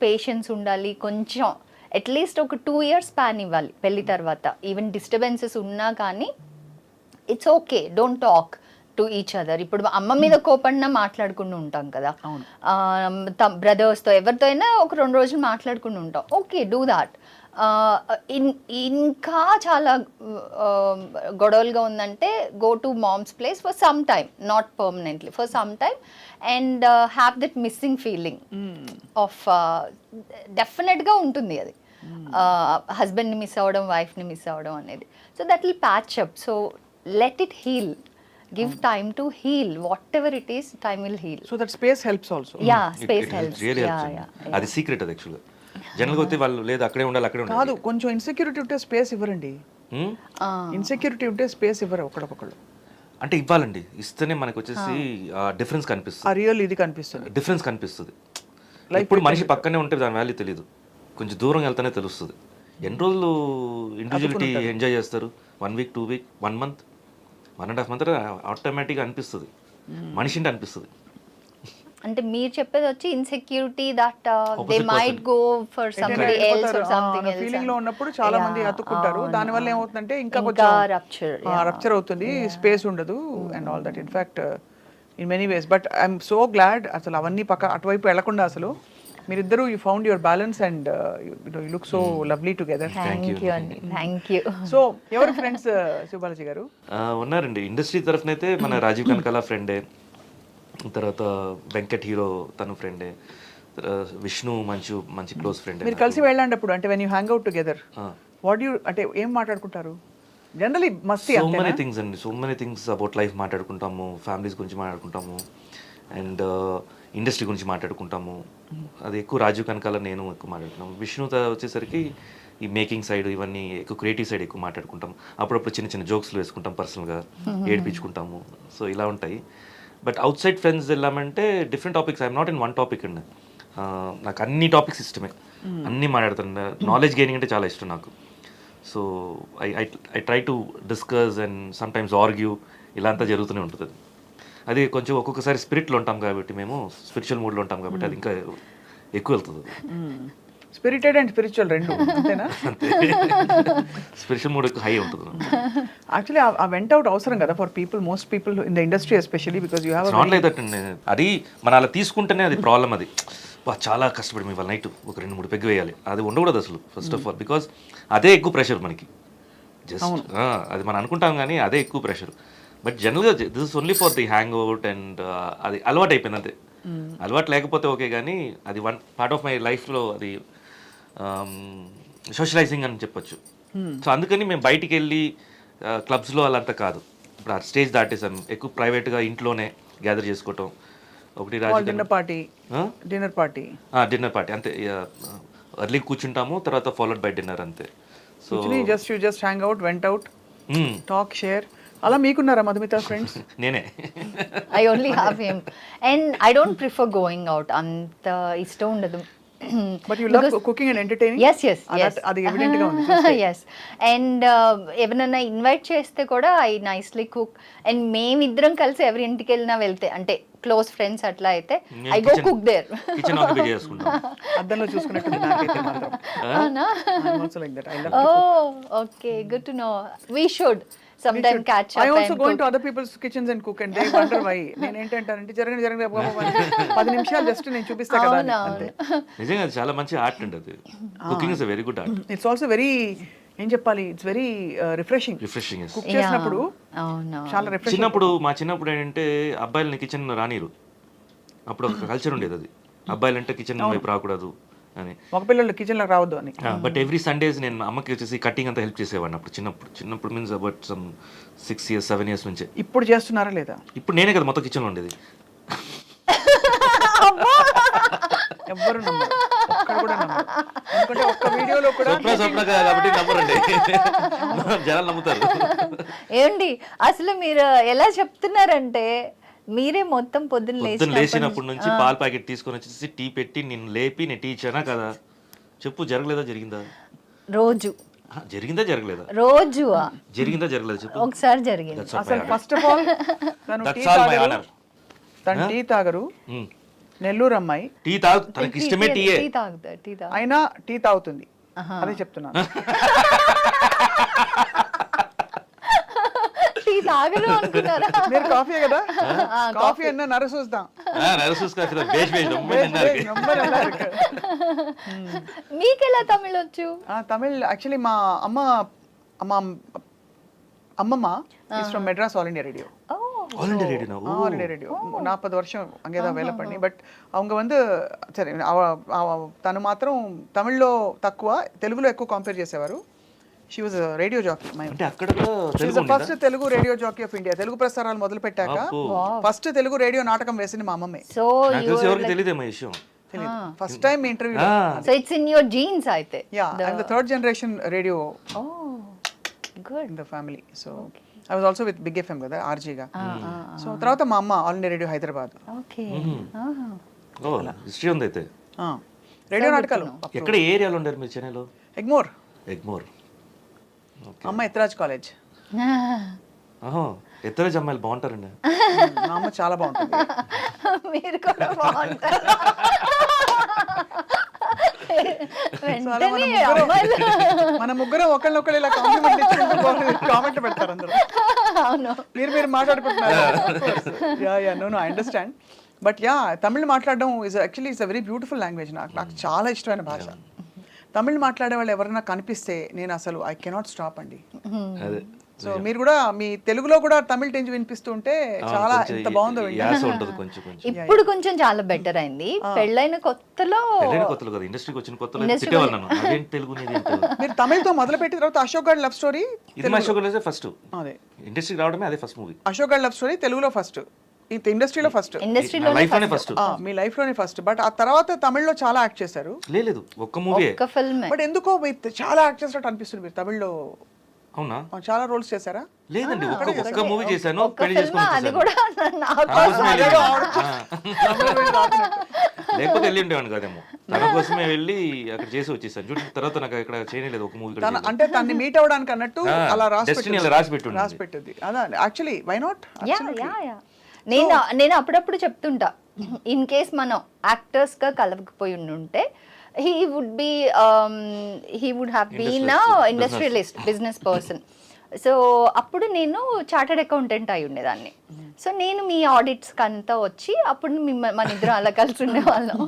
patience ఉండాలి కొంచెం, at least ఒక 2 years span ఇవ్వాలి పెళ్లి తర్వాత. Even disturbances ఉన్నా కానీ it's okay, don't talk to each other. ఇప్పుడు అమ్మ మీద కోపడినా మాట్లాడుకుంటూ ఉంటాం కదా, బ్రదర్స్తో ఎవరితో అయినా ఒక 2 రోజులు మాట్లాడుకుంటూ ఉంటాం. Okay, do that. ఇంకా చాలా గొడవలుగా ఉందంటే go to mom's place for some time, not permanently, for some time, and have that missing feeling of, డెఫినెట్గా ఉంటుంది అది, హస్బెండ్ని మిస్ అవ్వడం, వైఫ్ని మిస్ అవ్వడం అనేది. So that will patch up. So let it heal. Give time to heal. Whatever it is, time will heal. So that space helps also. Yeah, space helps. Really helps. అది secret అది యాక్చువల్గా. జనరల్గా అయితే వాళ్ళు లేదు అక్కడే ఉండాలి, అక్కడే ఉండాలి. కాదు, కొంచెం ఇన్సెక్యూరిటీ ఉంటే స్పేస్ ఇవ్వరండి. ఇన్సెక్యూరిటీ ఉంటే స్పేస్ ఇవ్వరు ఒకళ్ళొకళ్ళు. అంటే ఇవ్వాలండి, ఇస్తేనే మనకు వచ్చేసి డిఫరెన్స్ కనిపిస్తుంది, ఆ రియల్ ఇది కనిపిస్తుంది, డిఫరెన్స్ కనిపిస్తుంది. ఇప్పుడు మనిషి పక్కనే ఉంటే దాని వాల్యూ తెలియదు, కొంచెం దూరం వెళ్తేనే తెలుస్తుంది. ఎన్ని రోజులు ఇండివిజువలిటీ ఎంజాయ్ చేస్తారు? 1 week, 2 weeks, 1 month, 1.5 months ఆటోమేటిక్గా అనిపిస్తుంది, మనిషింటి అనిపిస్తుంది. అంటే మీరు చెప్పేది వచ్చి insecurity that they might go for somebody else or something else feeling లో ఉన్నప్పుడు చాలా మంది అతుక్కుంటారు. దాని వల్ల ఏమవుతుందంటే ఇంకా కొంచెం రప్చర్ అవుతుంది, స్పేస్ ఉండదు and all that. In fact in many ways, but I'm so glad అసలు అవన్నీ అటువైపు వెళ్లకుండా అసలు మీరిద్దరూ you found your balance and you look so lovely together. Thank you అండి, థ్యాంక్ యూ. సో ఎవరు ఫ్రెండ్స్ శివబాలాజీ గారు? ఉన్నారండి ఇండస్ట్రీ తరఫునైతే మన రాజీవ్ కనకాల ఫ్రెండే, తర్వాత వెంకట్ హీరో తను ఫ్రెండే, విష్ణు మంచి క్లోజ్ ఫ్రెండ్. మీరు కలిసి వెళ్ళండి అప్పుడు, అంటే when you hang out together what you, అంటే ఏం మాట్లాడుకుంటారు జనరలీ? మస్తీ సో మెనీ థింగ్స్ అండి, so many things about life మాట్లాడుకుంటాము, ఫ్యామిలీస్ గురించి మాట్లాడుకుంటాము, అండ్ ఇండస్ట్రీ గురించి మాట్లాడుకుంటాము. అది ఎక్కువ రాజీవ్ కనకాల నేను ఎక్కువ మాట్లాడుకుంటాము. విష్ణుతో వచ్చేసరికి ఈ మేకింగ్ సైడ్ ఇవన్నీ ఎక్కువ క్రియేటివ్ సైడ్ ఎక్కువ మాట్లాడుకుంటాం. అప్పుడప్పుడు చిన్న చిన్న జోక్స్లు వేసుకుంటాం, పర్సనల్గా ఏడిపించుకుంటాము. సో ఇలా ఉంటాయి. బట్ అవుట్ సైడ్ ఫ్రెండ్స్ వెళ్ళామంటే different topics. I'm not in one topic అండి, నాకు అన్ని టాపిక్స్ ఇష్టమే, అన్నీ మాట్లాడుతాను. నాలెడ్జ్ గెయినింగ్ అంటే చాలా ఇష్టం నాకు. So I try to discuss and some times argue, ఇలా అంతా జరుగుతూనే ఉంటుంది. అది కొంచెం ఒక్కొక్కసారి స్పిరిట్లో ఉంటాం కాబట్టి, మేము స్పిరిచువల్ మూడ్లో ఉంటాం కాబట్టి అది ఇంకా ఎక్కువ వెళ్తుంది. స్పిరిటెడ్ అండ్ స్పిరిచువల్ రెండు అంతేనా? స్పిరిచువల్ మూడ్ ఎక్కువ హై ఉంటుంది. యాక్చువల్లీ ఆ వెంట్ అవుట్ అవసరం కదా for people, most people in the industry especially, because you have not like that అండి. అది మనం అలా తీసుకుంటేనే అది ప్రాబ్లం. అది చాలా కష్టపడి మీ వాళ్ళ నైట్ ఒక 2-3 పెగ్గు వేయాలి, అది ఉండకూడదు అసలు ఫస్ట్ ఆఫ్ ఆల్. బికాజ్ అదే ఎక్కువ ప్రెషర్ మనకి. జస్ట్ అది మనం అనుకుంటాం కానీ అదే ఎక్కువ ప్రెషర్. బట్ జనరల్గా this is only for the hang out and అది అలవాటు అయిపోయింది అంతే. అలవాటు లేకపోతే ఓకే, కానీ అది వన్ పార్ట్ ఆఫ్ మై లైఫ్లో అది సోషలైజింగ్ అని చెప్పొచ్చు. సో అందుకని మేము బయటికి వెళ్ళి క్లబ్స్లో అలాంతా కాదు. ఇప్పుడు ఆ స్టేజ్ దాటేసాం, ఎక్కువ ప్రైవేట్గా ఇంట్లోనే గ్యాదర్ చేసుకోవటం. ఒకటి డిన్నర్ పార్టీ అంతే. ఎర్లీ కూర్చుంటాము, తర్వాత ఫాలోడ్ బై డిన్నర్ అంతే. So just hang out, went out, talk, share. అలా మీకున్నారా మధుమిత ఫ్రెండ్స్? నేనే. I only have him and I don't prefer going out, అంత ఇష్టం ఉండదు. But you love cooking and entertaining? Yes. అది evident గా ఉంది. Yes. And ఎవరైనా ఇన్వైట్ చేస్తే కూడా ఐ నైస్లీ కుక్. అండ్ మేమిద్దరం కలిసి ఎవరి ఇంటికి వెళ్ళినా వెళ్తే, అంటే క్లోజ్ ఫ్రెండ్స్ అట్లా అయితే I go cook there. Kitchen occupy చేసుకుంటాం. అద్దంలో చూసుకున్నట్టు నాకైతే మాత్రం. అవునా? I'm also like that. I love to cook. Oh, okay. Good to know. We should sometime catch up. I also and go cook. into other people's kitchens and cook and they wonder why. నేను ఏంటంటానంటే జరగని 10 నిమిషాలు just నేను చూపిస్తా కదా అంతే. నిజంగా అది చాలా మంచి ఆర్ట్ అండి. అది cooking is a very good art. It's also very, ఏం చెప్పాలి, ఇట్స్ వెరీ రిఫ్రెషింగ్. కుక్ చేసినప్పుడు చాలా రిఫ్రెషింగ్. మా చిన్నప్పుడు ఏంటంటే అబ్బాయిలని కిచెన్ రానిరు. అప్పుడు ఒక కల్చర్ ఉండేది, అది అబ్బాయిలంటే కిచెన్ వైపు రాకూడదు అని, ఒక పిల్లలు కిచెన్లోకి రావద్దు అని. బట్ ఎవ్రీ సండేస్ నేను అమ్మకి వచ్చేసి కటింగ్ అంతా హెల్ప్ చేసేవాడిని అప్పుడు చిన్నప్పుడు means about some 6 years 7 years నుంచే. ఇప్పుడు చేస్తున్నారా లేదా? ఇప్పుడు నేనే కదా మొత్తం కిచెన్లో ఉండేది. ఎవ్వరు నమ్మరు, ఒక్కడు కూడా నమ్మరు. ఎందుకంటే ఒక్క వీడియోలో కూడా స్వప్న కాబట్టి నమ్మరండి, జనాలు నమ్ముతారు. ఏమండి అసలు మీరు ఎలా చెప్తున్నారంటే మీరే మొత్తం పొద్దున్న లేచినప్పటి నుంచి పాల ప్యాకెట్ తీసుకొని వచ్చేసి టీ పెట్టి నేను లేపి నేను టీ ఇచ్చానా కదా? చెప్పు, జరగలేదా జరిగిందా? రోజు జరిగిందా జరగలేదా? రోజు జరిగిందా జరగలేదు చెప్పు. ఒకసారి జరిగింది. అసలు ఫస్ట్ ఆఫ్ ఆల్ తను టీ తాగరు, నెల్లూరు అమ్మాయి. టీ తాగు, తనకి ఇష్టమే టీయే, టీ తాగుతా, టీ తాగు. అయినా టీ తాగుతుంది, అదే చెప్తున్నాను. టీ తాగరు అనుకున్నారా? మీరు కాఫీ కదా, కాఫీ అన్న నరసూస్తాం. మీకెలా తమిళ్ వచ్చు? తమిళ్ యాక్చువల్లీ మా అమ్మమ్మ is from Madras all India radio. All India radio. All India radio 40 வருஷம் அங்கே தான் வேலை பண்ணி. బట్ அவங்க வந்து సరే తను మాత్రం తమిళ్లో తక్కువ, తెలుగులో ఎక్కువ కంపేర్ చేసేవారు. She was radio jockey. అంటే అక్కడ కూడా first Telugu radio jockey of India. Telugu ప్రసారాలు మొదలు పెట్టాక ఫస్ట్ తెలుగు రేడియో నాటకం వేసింది మా అమ్మమ్మే. సో ఎవరికి తెలియదు మా విషయం. First time interview. So it's in your genes అయితే. Yeah, I am the third generation radio good in the family. So I was also with big FM కదా, ఆర్జీగా. సో తర్వాత మా అమ్మ all India radio Hyderabad. Okay. Oh history ఉంది అయితే. Radio నాటకాలు ఎక్కడ ఏ ఏరియాలో ఉండారు మీరు చెన్నైలో? ఎగ్మోర్. ఎగ్మోర్. అమ్మ ఎత్తరాజ్ కాలేజ్. ఎత్తరాజ్ అమ్మాయిలు బాగుంటారండి. మా అమ్మ చాలా బాగుంటుంది. మీరు కూడా బాగుంటారు. మన ముగ్గురం ఒకళ్ళొకళ్ళు ఇలా కాంప్లిమెంట్ ఇచ్చుకుంటూ కామెంట్ పెడతారు అందరూ. అవును, మీరు మాట్లాడుకుంటున్నారు. Yeah yeah no I understand. But yeah, Tamil మాట్లాడడం actually it's a very beautiful language. నాకు చాలా ఇష్టమైన భాష. తమిళ్ మాట్లాడే వాళ్ళు ఎవరైనా కనిపిస్తే నేను అసలు ఐ కెనాట్ స్టాప్ అండి. సో మీరు కూడా మీ తెలుగులో కూడా తమిళ్ టెంజ్ వినిపిస్తూ ఉంటే చాలా ఎంత బాగుందో. ఇప్పుడు కొంచెం చాలా బెటర్ అయింది. పెళ్ళైన కొత్తలో ఇండస్ట్రీకి వచ్చిన కొత్తలో మీరు తమిళ్తో మొదలు పెట్టిన తర్వాత Ashok garu love story, first అదే ఇండస్ట్రీకి రావడమే అదే first movie. Ashok garu love story తెలుగులో ఫస్ట్, ఇండస్ట్రీలో ఫస్ట్, మీ లైఫ్ లోనే ఫస్ట్. బట్ ఆ తర్వాత తమిళ్లో చాలా యాక్ట్ చేశారు. లేదు ఒక్క మూవీ, ఒక్క ఫిల్మ్. బట్ ఎందుకో చాలా యాక్ట్ చేసినట్టు అనిపిస్తుంది మీరు తమిళ్లో. అవునా? చాలా రోల్స్ చేశారా? లేదండి, ఒక్క మూవీ చేశాను, పెళ్లి చేసుకుని అది కూడా లేకపోతే వెళ్ళి ఉండేవాడిని కాదేమో. తన కోసమే వెళ్ళి అక్కడ చేసి వచ్చేసాను. చూడండి, తర్వాత నాకు ఇక్కడ చేయలేదు ఒక మూవీ. అంటే తన్ని మీట్ అవ్వడానికి అన్నట్టు అలా రాసి పెట్టింది. అదా యాక్చువల్లీ వై నాట్. నేను అప్పుడప్పుడు చెప్తుంటా, ఇన్ కేస్ మనం యాక్టర్స్ గా కలవకపోయి ఉంటే he would have been a industrialist, business person. So అప్పుడు నేను చార్టెడ్ అకౌంటెంట్ అయి ఉండేదాన్ని. సో నేను మీ ఆడిట్స్ కంతా వచ్చి అప్పుడు మన ఇద్దరం అలా కలిసి ఉండేవాళ్ళం.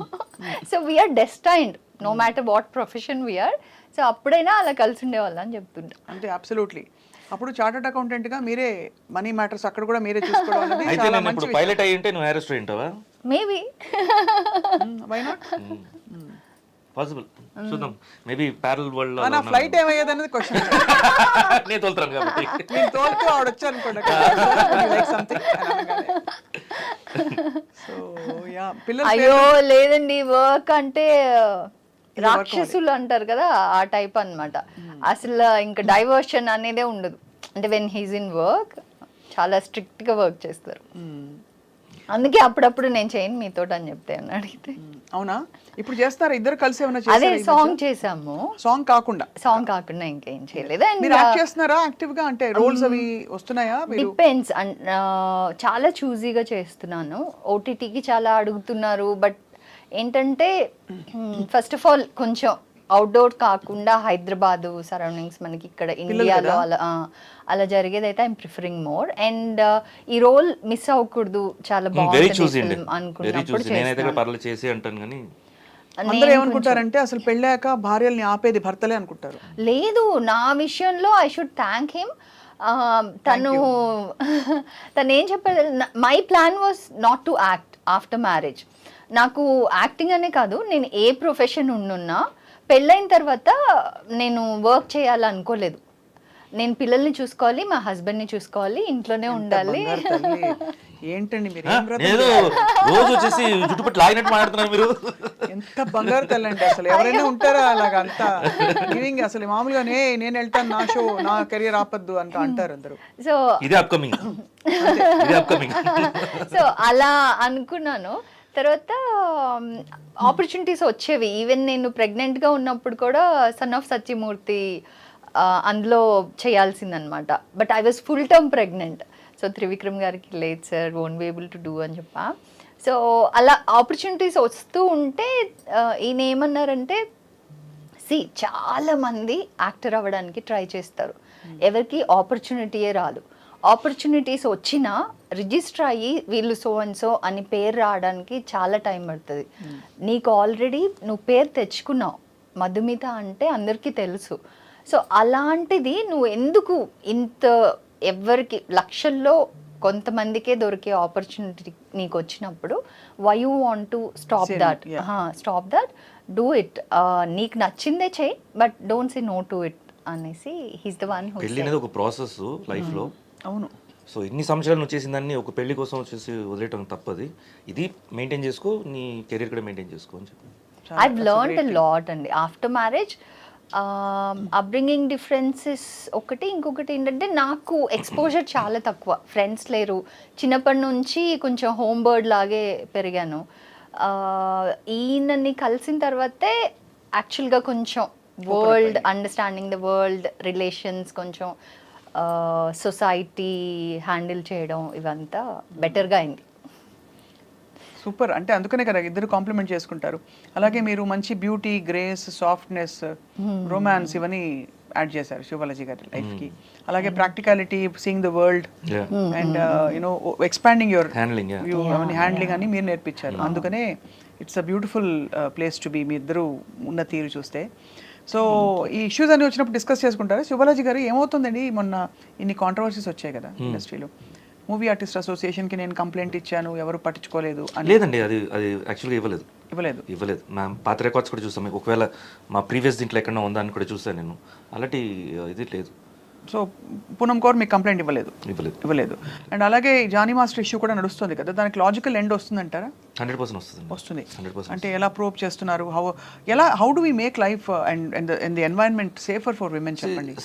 So we're destined no matter what profession we're. సో అప్పుడైనా అలా కలిసి ఉండేవాళ్ళం అని చెప్తుంటా. అంటే అబ్సల్యూట్లీ. అప్పుడు చార్టెడ్ అకౌంటెంట్ గా మీరే మనీ మ్యాటర్స్ అక్కడ కూడా మీరే చూసుకోవడం అనేది చాలా మంచి విషయం. పైలట్ అయ్యి ఉంటే నువ్వు ఎయిర్ హోస్టెస్ ఉంటావా? మేబీ. Why not? పాసిబుల్. చూద్దాం. మేబీ ప్యారల్ వరల్డ్ లో నా ఫ్లైట్ ఏమయ్యేది అనేది క్వశ్చన్. నేను తోలుతాను కాబట్టి. నేను తోలుతూ ఆవిడ వచ్చాను అనుకోండి. సో యా, పిల్లలు అయ్యో లేదండి, వర్క్ అంటే రాక్షసులు అంటారు కదా, ఆ టైప్ అన్నమాట. అసలు ఇంకా డైవర్షన్ అనేదే ఉండదు. అంటే వెన్ హీస్ ఇన్ వర్క్ చాలా స్ట్రిక్ట్ గా వర్క్ చేస్తారు. అందుకే అప్పుడప్పుడు నేను చేయను మీతో అని చెప్తే అని అడిగితే. అవునా? ఇప్పుడు చేస్తారా ఇద్దరు కలిసి ఏమైనా? అదే సాంగ్ చేసాము. సాంగ్ కాకుండా ఇంకేం చేయలేదు. మీరు యాక్ట్ చేస్తున్నారా యాక్టివ్ గా? అంటే రోల్స్ అవి వస్తున్నాయా? డిపెండ్స్. చాలా చూజీగా చేస్తున్నాను. ఓటీటీకి చాలా అడుగుతున్నారు. బట్ ఏంటంటే ఫస్ట్ ఆఫ్ ఆల్ కొంచెం అవుట్డోర్ కాకుండా హైదరాబాద్ సరౌండింగ్స్ మనకి ఇక్కడ ఇండియాలో అలా జరిగేది అయితే ఐఎమ్ ప్రిఫరింగ్ మోర్. అండ్ ఈ రోల్ మిస్ అవ్వకూడదు, చాలా బాగుంటుంది అనుకున్నప్పుడు చేసి అంటాను. కానీ అందరూ ఏమనుకుంటారంటే అసలు పెళ్ళాక భార్యల్ని ఆపేది భర్తలే అనుకుంటారు. లేదు, నా విషయంలో ఐ షుడ్ థ్యాంక్ హిమ్. తను ఏం చెప్పారు, my plan was not to act after marriage. నాకు యాక్టింగ్ అనే కాదు, నేను ఏ ప్రొఫెషన్ ఉండున్నా పెళ్ళైన తర్వాత నేను వర్క్ చేయాలనుకోలేదు. నేను పిల్లల్ని చూసుకోవాలి, మా హస్బెండ్ని చూసుకోవాలి, ఇంట్లోనే ఉండాలి. ఏంటండి మీరు రోజు వచ్చేసి జుట్టుపట్టు లాగినట్టు మాట్లాడుతున్నారు మీరు. ఎంత బంగారు తల్లండి అసలు, ఎవరైనా ఉంటారా అలాగ అంతా గివింగ్? అసలు మామూలుగానే నేను వెళ్తాను నా షో, నా కెరియర్ ఆపద్దు అంట అంటారు అందరూ. సో ఇదే అప్కమింగ్, ఇదే అప్కమింగ్. సో అలా అనుకున్నాను. తర్వాత ఆపర్చునిటీస్ వచ్చేవి. ఈవెన్ నేను ప్రెగ్నెంట్గా ఉన్నప్పుడు కూడా సన్ ఆఫ్ సత్యమూర్తి అందులో చేయాల్సిందనమాట. But I was full term pregnant. So Trivikram గారికి లేదు sir, won't be able to do అని చెప్పా. సో అలా ఆపర్చునిటీస్ వస్తూ ఉంటే ఈయన ఏమన్నారంటే, చాలా మంది యాక్టర్ అవ్వడానికి ట్రై చేస్తారు, ఎవరికి ఆపర్చునిటీయే రాదు. ఆపర్చునిటీస్ వచ్చినా రిజిస్టర్ అయ్యి వీళ్ళు సో అండ్ సో అని పేరు రావడానికి చాలా టైం పడుతుంది. నీకు ఆల్రెడీ నువ్వు పేరు తెచ్చుకున్నావు, మధుమిత అంటే అందరికీ తెలుసు. సో అలాంటిది నువ్వు ఎందుకు ఇంత, ఎవరికి లక్షల్లో కొంతమందికే దొరికే ఆపర్చునిటీ నీకు వచ్చినప్పుడు why you want to stop that, do it, నీకు నచ్చిందే చెయ్యి, but don't say no to it అనేసి హీస్ ద వన్. పెళ్ళి అనేది ఒక ప్రాసెస్ లైఫ్లో. అవును. సో ఎన్ని సంవత్సరాలు నువ్వు చేసిన దాన్ని ఒక పెళ్లి కోసం వచ్చేసి వదిలేయటం తప్పది. ఇది మెయింటైన్ చేసుకో, నీ కెరీర్ కూడా మెయింటైన్ చేసుకో అని చెప్పి. I've learned a lot అండి ఆఫ్టర్ మ్యారేజ్. అప్బ్రింగింగ్ డిఫరెన్సెస్ ఒకటి, ఇంకొకటి ఏంటంటే నాకు ఎక్స్పోజర్ చాలా తక్కువ, ఫ్రెండ్స్ లేరు. చిన్నప్పటి నుంచి కొంచెం హోమ్ బర్డ్ లాగే పెరిగాను. ఈయనని కలిసిన తర్వాతే యాక్చువల్గా కొంచెం world understanding the world, relations, కొంచెం సొసైటీ హ్యాండిల్ చేయడం ఇవంతా బెటర్గా అయింది. సూపర్. అంటే అందుకనే కదా ఇద్దరు కాంప్లిమెంట్ చేసుకుంటారు. అలాగే మీరు మంచి బ్యూటీ, గ్రేస్, సాఫ్ట్నెస్, రొమాన్స్ ఇవన్నీ యాడ్ చేశారు శివబాలాజీ గారి లైఫ్కి. అలాగే practicality, seeing the world and you know expanding your handling అని మీరు నేర్పించారు. అందుకనే it's a beautiful place to be. మీ ఇద్దరు ఉన్న తీరు చూస్తే. సో ఈ ఇష్యూస్ అన్ని వచ్చినప్పుడు డిస్కస్ చేసుకుంటారు. శివబాలాజీ గారు ఏమవుతుందండి, మొన్న ఇన్ని కాంట్రవర్సీస్ వచ్చాయి కదా ఇండస్ట్రీలో, మూవీ ఆర్టిస్ట్ అసోసియేషన్కి నేను కంప్లైంట్ ఇచ్చాను, ఎవరు పట్టించుకోలేదు అని. లేదండి, అది యాక్చువల్గా ఇవ్వలేదు. మ్యామ్ పాత రికార్డ్స్ కూడా చూసాం. ఒకవేళ మా ప్రీవియస్ దీంట్లో ఎక్కడన్నా ఉందా అని కూడా చూసాను నేను. అలాంటి ఇది లేదు. సో పూనం కౌర్ మీకు కంప్లైంట్ ఇవ్వలేదు. అండ్ అలాగే జానీ మాస్టర్ ఇష్యూ కూడా నడుస్తుంది కదా, దానికి లాజికల్ ఎండ్ వస్తుందంటారా? 100% వస్తుంది. 100%. అంటే ఎలా ప్రూవ్ చేస్తున్నారు, how do we make life and the environment safer for women చెప్పండి.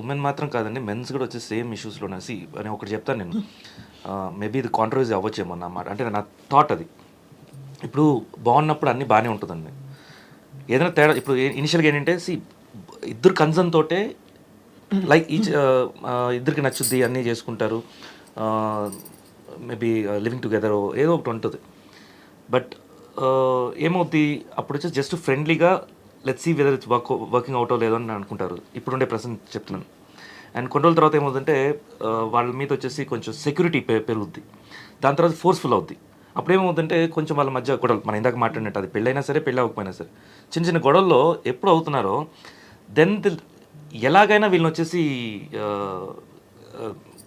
ఉమెన్ మాత్రం కాదండి, మెన్స్ కూడా వచ్చే సేమ్ ఇష్యూస్లో అని ఒకటి చెప్తాను నేను. మేబీ ఇది కాంట్రవర్సీ అవ్వచ్చేమో అన్నమాట, అంటే నా థాట్ అది. ఇప్పుడు బాగున్నప్పుడు అన్నీ బాగానే ఉంటుందండి. ఏదైనా తేడా, ఇప్పుడు ఇనిషియల్గా ఏంటంటే ఇద్దరు కన్సర్న్ తోటే లైక్ ఈచ్ ఇద్దరికి నచ్చుద్ది, అన్నీ చేసుకుంటారు, మేబీ లివింగ్ టుగెదర్ ఏదో ఒకటి ఉంటుంది. బట్ ఏమవుద్ది అప్పుడు వచ్చేసి జస్ట్ ఫ్రెండ్లీగా let's see whether it's working అవుటో లేదో అని అనుకుంటారు. ఇప్పుడుండే ప్రజెంట్ చెప్తున్నాను. అండ్ కొన్ని రోజుల తర్వాత ఏమవుతుందంటే వాళ్ళ మీద వచ్చేసి కొంచెం సెక్యూరిటీ పెరుగుద్ది, దాని తర్వాత ఫోర్స్ఫుల్ అవుద్ది. అప్పుడు ఏమవుతుందంటే కొంచెం వాళ్ళ మధ్య గొడవలు, మనం ఇందాక మాట్లాడినట్టు అది పెళ్ళైనా సరే పెళ్ళి అవ్వకపోయినా సరే చిన్న చిన్న గొడవల్లో ఎప్పుడు అవుతున్నారో దెన్ ఎలాగైనా వీళ్ళని వచ్చేసి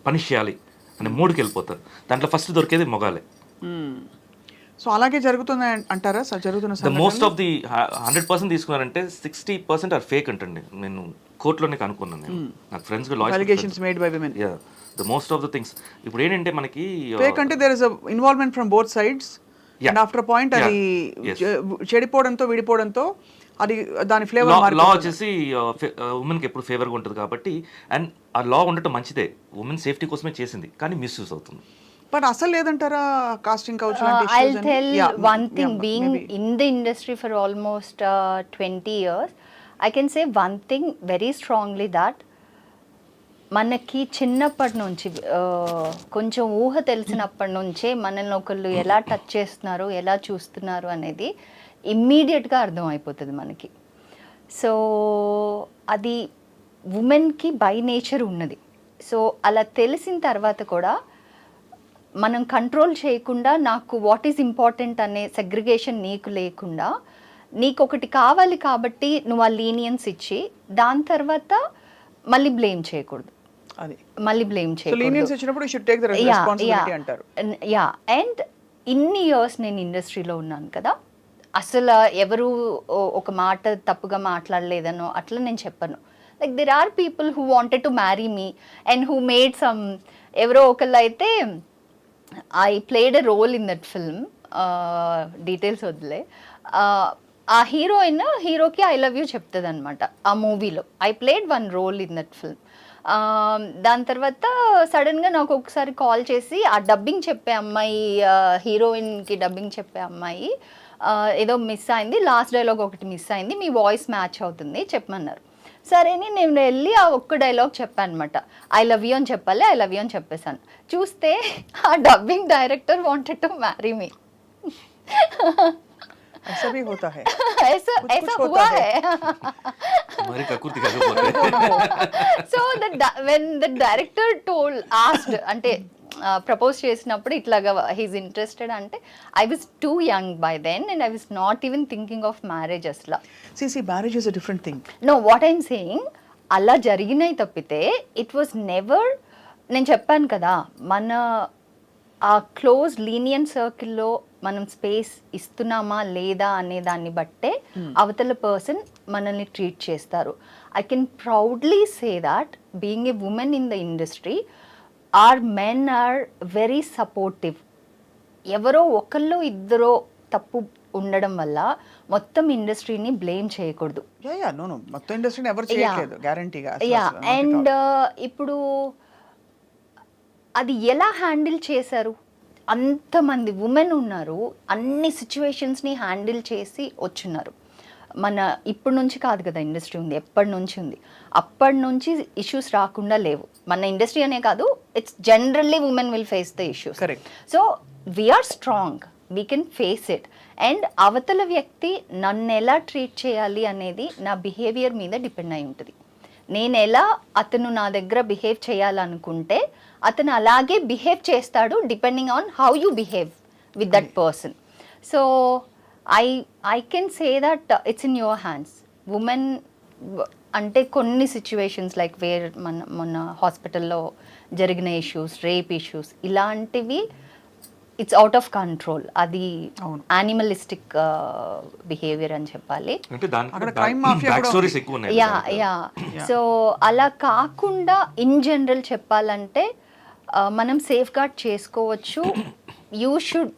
పనిష్ చేయాలి అనే మూడుకి వెళ్ళిపోతారు. దాంట్లో ఫస్ట్ దొరికేది మొగాలే. సో అలాగే జరుగుతుంది అంటారా? జరుగుతున్న మోస్ట్ ఆఫ్ ది 100% తీసుకున్నారంటే 60% ఆర్ ఫేక్ అంటండి. నేను కోర్టులోనే కనుక్కున్నాను. నేను నాకు friends allegations made by women. Yeah the most of the things. ఇప్పుడు ఏంటంటే మనకి ఫేక్ అంటే there is a involvement from both sides and after point అది చెడిపోవడంతో విడిపోవడంతో అది దాని ఫ్లేవర్ లా వచ్చేసి ఉమెన్కి ఎప్పుడు ఫేవర్గా ఉంటుంది కాబట్టి. అండ్ ఆ లా ఉండటం మంచిదే, ఉమెన్ సేఫ్టీ కోసమే చేసింది, కానీ మిస్యూజ్ అవుతుంది. బట్ అసలు లేదంటారా casting couch? I'll tell one thing, being in the industry for almost 20 years, I can say one thing very strongly, that మనకి చిన్నప్పటి నుంచి కొంచెం ఊహ తెలిసినప్పటి నుంచే మనల్ని ఒకళ్ళు ఎలా టచ్ చేస్తున్నారు, ఎలా చూస్తున్నారు అనేది ఇమ్మీడియట్గా అర్థమైపోతుంది మనకి. సో అది ఉమెన్కి బై నేచర్ ఉన్నది. సో అలా తెలిసిన తర్వాత కూడా మనం కంట్రోల్ చేయకుండా, నాకు వాట్ ఈజ్ ఇంపార్టెంట్ అనే సెగ్రిగేషన్ నీకు లేకుండా, నీకు ఒకటి కావాలి కాబట్టి నువ్వు ఆ లీనియన్స్ ఇచ్చి దాని తర్వాత మళ్ళీ బ్లేమ్ చేయకూడదు. యా. అండ్ ఇన్ని ఇయర్స్ నేను ఇండస్ట్రీలో ఉన్నాను కదా, అసలు ఎవరు ఒక మాట తప్పుగా మాట్లాడలేదనో అట్లా నేను చెప్పను. Like there are people who wanted to marry me and who made some, ఎవరో ఒకళ్ళు అయితే I played a role in that film, details వదిలే. ఆ హీరోకి ఐ లవ్ యూ చెప్తుంది అనమాట ఆ మూవీలో. I played one role in that film. దాని తర్వాత సడన్గా నాకు ఒకసారి కాల్ చేసి ఆ డబ్బింగ్ చెప్పే అమ్మాయి, హీరోయిన్కి డబ్బింగ్ చెప్పే అమ్మాయి ఏదో మిస్ అయింది, లాస్ట్ డైలాగ్ ఒకటి మిస్ అయింది, మీ వాయిస్ మ్యాచ్ అవుతుంది చెప్పమన్నారు. సరే అని నేను వెళ్ళి ఆ ఒక్క డైలాగ్ చెప్పాను అనమాట. ఐ లవ్ యూ అని చెప్పాలి, ఐ లవ్ యూ అని చెప్పేశాను. చూస్తే ఆ dubbing director wanted to marry మీ. ऐसा भी होता है, ऐसा कुछ ऐसा होता हुआ है. है. మరి కకృతి కాకపోతే So when the director asked అంటే ప్రపోజ్ చేసినప్పుడు ఇట్లాగా హీస్ ఇంట్రెస్టెడ్ అంటే I was too young by then and I was not even thinking of marriage అసలు. See, marriage is a different thing. Know what I'm saying, అలా జరిగినాయి తప్పితే it was never. నేను చెప్పాను కదా, మన ఆ క్లోజ్ లీనియన్ సర్కిల్లో మనం స్పేస్ ఇస్తున్నామా లేదా అనే దాన్ని బట్టే అవతల పర్సన్ మనల్ని ట్రీట్ చేస్తారు. I can proudly say that being a woman in the industry, our men are very supportive. ఎవరో ఒకళ్ళు ఇద్దరో తప్పు ఉండడం వల్ల మొత్తం ఇండస్ట్రీని బ్లేమ్ చేయకూడదు. No, మొత్తం ఇండస్ట్రీని ఎవరు చేయట్లేదు గ్యారంటీగా. అండ్ ఇప్పుడు అది ఎలా హ్యాండిల్ చేశారు? అంతమంది ఉమెన్ ఉన్నారు, అన్ని సిచ్యువేషన్స్ని హ్యాండిల్ చేసి వచ్చున్నారు. మన ఇప్పటి నుంచి కాదు కదా ఇండస్ట్రీ ఉంది, ఎప్పటి నుంచి ఉంది. అప్పటి నుంచి ఇష్యూస్ రాకుండా లేవు. మన ఇండస్ట్రీ అనే కాదు, it's generally women will face the issues. Correct. So we are strong, we can face it. And అవతల వ్యక్తి నన్ను ఎలా ట్రీట్ చేయాలి అనేది నా బిహేవియర్ మీద డిపెండ్ అయి ఉంటుంది. నేను ఎలా అతను నా దగ్గర బిహేవ్ చేయాలనుకుంటే అతను అలాగే బిహేవ్ చేస్తాడు, depending on how you behave with that person. So I can say that it's in your hands. Women అంటే కొన్ని సిచ్యువేషన్స్ లైక్ మొన్న హాస్పిటల్లో జరిగిన ఇష్యూస్, రేప్ ఇష్యూస్, ఇలాంటివి ఇట్స్ అవుట్ ఆఫ్ కంట్రోల్. అది యానిమలిస్టిక్ బిహేవియర్ అని చెప్పాలి. అంటే అక్కడ crime mafia బ్యాక్ కూడా స్టోరీస్ ఎక్కువ ఉన్నాయి. యా. సో అలా కాకుండా ఇన్ జనరల్ చెప్పాలంటే మనం సేఫ్ గార్డ్ చేసుకోవచ్చు. You should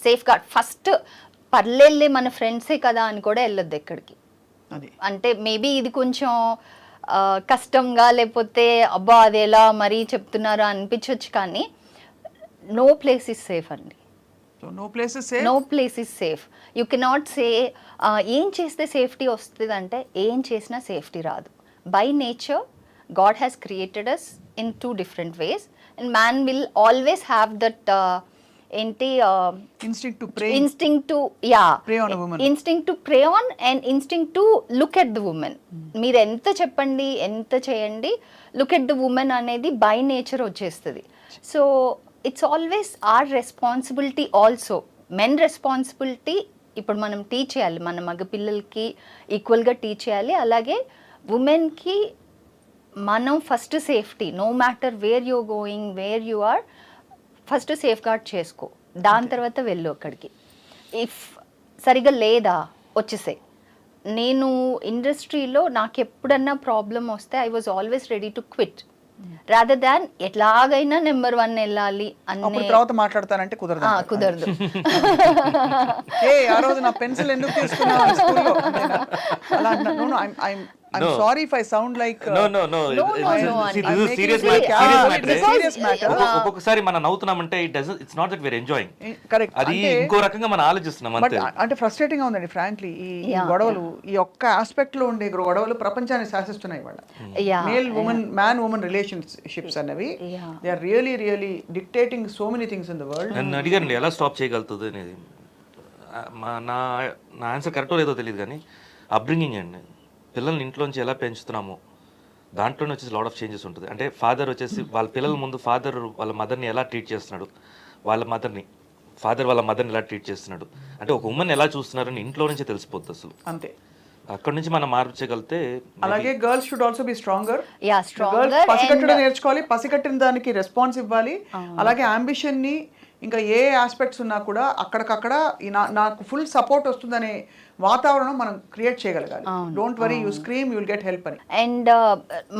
safeguard first. పర్లేదులే మన ఫ్రెండ్సే కదా అని కూడా వెళ్ళొద్దు ఎక్కడికి. అంటే మేబీ ఇది కొంచెం కష్టంగా, లేకపోతే అబ్బా అది ఎలా మరీ చెప్తున్నారు అనిపించవచ్చు, కానీ నో ప్లేస్ ఇస్ సేఫ్ అండి. No place is safe. You cannot say ఏం చేస్తే సేఫ్టీ వస్తుంది అంటే ఏం చేసినా సేఫ్టీ రాదు. By nature God has created us in 2 different ways and man will always have that ఏంటి instinct to prey on a woman, instinct to prey on and instinct to look at the woman. మీరు ఎంత చెప్పండి, ఎంత చేయండి, look at the women అనేది by nature వచ్చేస్తుంది. So it's always our responsibility also. Men responsibility ఇప్పుడు మనం teach చేయాలి, మన మగ పిల్లలకి ఈక్వల్గా టీచ్ చేయాలి. అలాగే ఉమెన్కి మనం first safety, no matter where you going, where you are, first safeguard చేసుకో. దాని తర్వాత వెళ్ళు అక్కడికి. ఇఫ్ సరిగా లేదా వచ్చేసే. నేను ఇండస్ట్రీలో నాకు ఎప్పుడన్నా ప్రాబ్లం వస్తే I was always ready to quit rather than ఎట్లాగైనా నెంబర్ 1 వెళ్ళాలి అనే. తర్వాత మాట్లాడతానంటే కుదరదు. ఆ రోజు నా పెన్సిల్ ఎందుకు తీసుకున్నావు స్కూల్లో అలా అంటున్నా. I'm sorry if I sound like no. No, See, this is serious matter. ఒక్కొక్కసారి మనం నవ్వుతున్నామంటే it's not that we're enjoying. Correct. అది ఇంకో రకంగా మనం ఆలోచిస్తున్నాం అంతే. అంటే ఫ్రస్ట్రేటింగ్ గా ఉందండి ఫ్రాంక్లీ. ఈ గొడవలు, ఈ ఒక్క ఆస్పెక్ట్ లో ఉండే గొడవలు ప్రపంచాన్ని శాసిస్తున్నాయి ఇవాళ. Male women, man women relationships అనేవి they are really dictating so many things in the world. నన్ను అడిగారండి ఎలా స్టాప్ చేయగలుగుతుంది అనేది. నా ఆన్సర్ కరెక్టో లేదో తెలియదు, కానీ అప్బ్రింగింగ్ అండి. పిల్లల్ని ఇంట్లోంచి ఎలా పెంచుతున్నామో దాంట్లోనే వచ్చేసి లాట్ ఆఫ్ చేంజెస్ ఉంటుంది. అంటే ఫాదర్ వచ్చేసి వాళ్ళ పిల్లల ముందు ఫాదర్ వాళ్ళ మదర్ని ఎలా ట్రీట్ చేస్తున్నాడు, ఫాదర్ వాళ్ళ మదర్ని ఎలా ట్రీట్ చేస్తున్నాడు, అంటే ఒక ఉమెన్ ఎలా చూస్తున్నారని ఇంట్లో నుంచే తెలిసిపోతుంది అసలు. అంతే. అక్కడ నుంచి మనం మార్చగలిగితే. అలాగే girls should also be stronger. Stronger. పసికట్టడం నేర్చుకోవాలి, పసికట్టిన దానికి రెస్పాన్స్ ఇవ్వాలి. అలాగే అంబిషన్ ని ఇంకా ఏ ఆస్పెక్ట్స్ ఉన్నా కూడా అక్కడికక్కడ నాకు ఫుల్ సపోర్ట్ వస్తుందనే వాతావరణం మనం క్రియేట్ చేయగలగాలి. Don't worry, you scream, you will get help అని. అండ్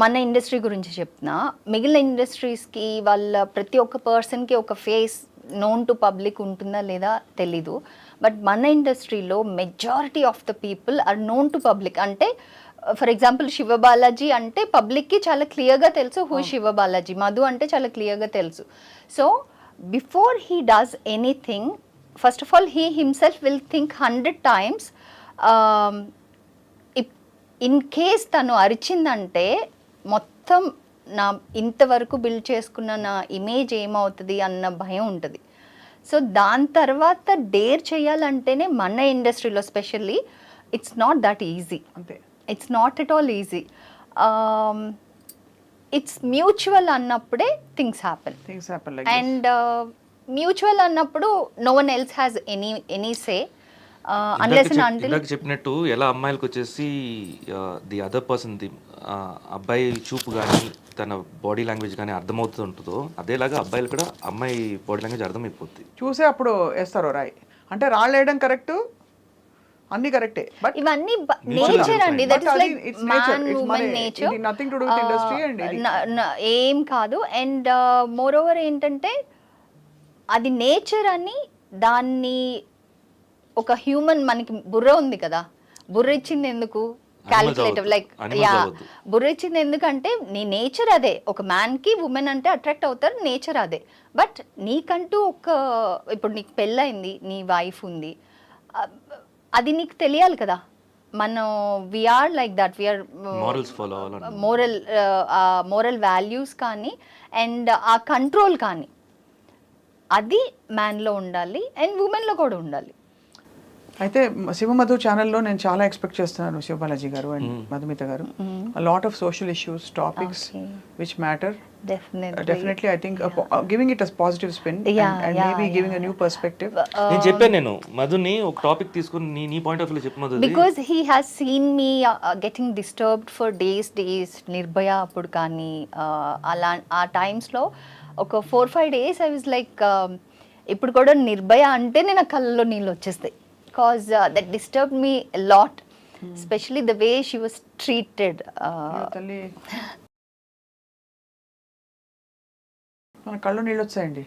మన ఇండస్ట్రీ గురించి చెప్తున్నా, మిగిలిన ఇండస్ట్రీస్కి వాళ్ళ ప్రతి ఒక్క పర్సన్కి ఒక ఫేస్ నోన్ టు పబ్లిక్ ఉంటుందా లేదా తెలీదు. బట్ మన ఇండస్ట్రీలో majority of the people are known to public. అంటే ఫర్ ఎగ్జాంపుల్ శివబాలాజీ అంటే పబ్లిక్కి చాలా క్లియర్గా తెలుసు హూ శివబాలాజీ. మధు అంటే చాలా క్లియర్గా తెలుసు. So before he does anything, first of all he himself will think 100 times. In case తను అరిచిందంటే మొత్తం నా ఇంతవరకు బిల్డ్ చేసుకున్న నా ఇమేజ్ ఏమవుతుంది అన్న భయం ఉంటుంది. సో దాని తర్వాత డేర్ చేయాలంటేనే మన ఇండస్ట్రీలో specially it's not that easy. అంతే, it's not at all easy. It's mutual అన్నప్పుడే థింగ్స్ హ్యాపెన్. అండ్ మ్యూచువల్ అన్నప్పుడు no one else has any say unless and until. ఇందాక చెప్పినట్టు ఎలా అమ్మాయిలకు వచ్చేసి ది అదర్ పర్సన్ ది అబ్బాయి చూపు కానీ తన బాడీ లాంగ్వేజ్ కానీ అర్థమవుతూ ఉంటుందో, అదేలాగా అబ్బాయిలు కూడా అమ్మాయి బాడీ లాంగ్వేజ్ అర్థమైపోద్ది. చూసే అప్పుడు వేస్తారు రాయ్. అంటే రాళ్ళు వేయడం కరెక్ట్, అన్ని కరెక్టే, బట్ ఇవన్నీ నేచర్ అండి. That is like man women nature, nothing to do with industry and ఏం కాదు. అండ్ మోర్ ఓవర్ ఏంటంటే అది నేచర్ అని, దాన్ని ఒక హ్యూమన్, మనకి బుర్ర ఉంది కదా, బుర్ర ఇచ్చింది ఎందుకు? క్యాలిక్యులేటివ్ లైక్ యా, బుర్ర ఇచ్చింది ఎందుకంటే నీ నేచర్ అదే. ఒక మ్యాన్కి ఉమెన్ అంటే అట్రాక్ట్ అవుతారు, నేచర్ అదే. బట్ నీకంటూ ఒక, ఇప్పుడు నీకు పెళ్ళయింది, నీ వైఫ్ ఉంది, అది నీకు తెలియాలి కదా. మనం we are like that, we are moral values కానీ అండ్ ఆ కంట్రోల్ కానీ అది మ్యాన్లో ఉండాలి అండ్ ఉమెన్లో కూడా ఉండాలి. అయితే శివమధు ఛానల్లో నేను చాలా ఎక్స్పెక్ట్ చేస్తున్నాను శివబాలాజీ గారు అండ్ మధుమిత గారు. Lot of social issues, topics which matter. Definitely, I think giving it a positive spin and maybe giving a new perspective. నేను చెప్పాను, నేను మధుని ఒక టాపిక్ తీసుకొని నీ పాయింట్ ఆఫ్ వ్యూ చెప్పు Madhu. Because he has seen me getting disturbed for days. Nirbhaya అప్పుడు కానీ అలా ఆ టైమ్స్లో ఒక 4-5 days I was like, ఇప్పుడు కూడా నిర్భయ అంటే నేను కళ్ళలో నీళ్ళు వచ్చేస్తాయి. Because that disturbed me a lot, especially the way she was treated. మన కళ్ళు నీళ్ళు వచ్చాయండి,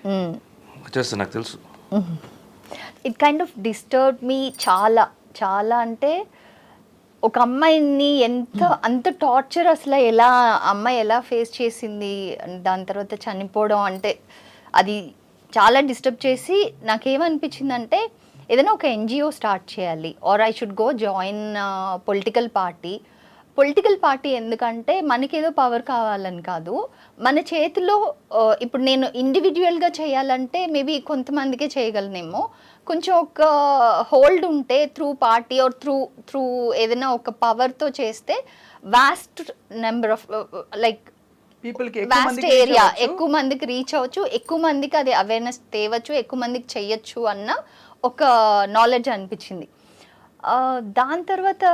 వచ్చేస్తా, నాకు తెలుసు. It kind of disturb me చాలా చాలా. అంటే ఒక అమ్మాయిని అంత టార్చర్ అసలు ఎలా అమ్మాయి ఎలా ఫేస్ చేసింది, దాని తర్వాత చనిపోవడం అంటే అది చాలా డిస్టర్బ్ చేసి నాకేమనిపించిందంటే ఏదైనా ఒక ఎన్జిఓ స్టార్ట్ చేయాలి, or I should go join political party. ఎందుకంటే మనకేదో పవర్ కావాలని కాదు, మన చేతిలో ఇప్పుడు నేను ఇండివిజువల్గా చేయాలంటే మేబీ కొంతమందికే చేయగలనేమో. కొంచెం ఒక హోల్డ్ ఉంటే త్రూ పార్టీ ఆర్ త్రూ ఏదైనా ఒక పవర్తో చేస్తే vast number of like vast area ఎక్కువ మందికి రీచ్ అవ్వచ్చు, ఎక్కువ మందికి అది అవేర్నెస్ తేవచ్చు, ఎక్కువ మందికి చెయ్యొచ్చు అన్న ఒక నాలెడ్జ్ అనిపించింది. దాని తర్వాత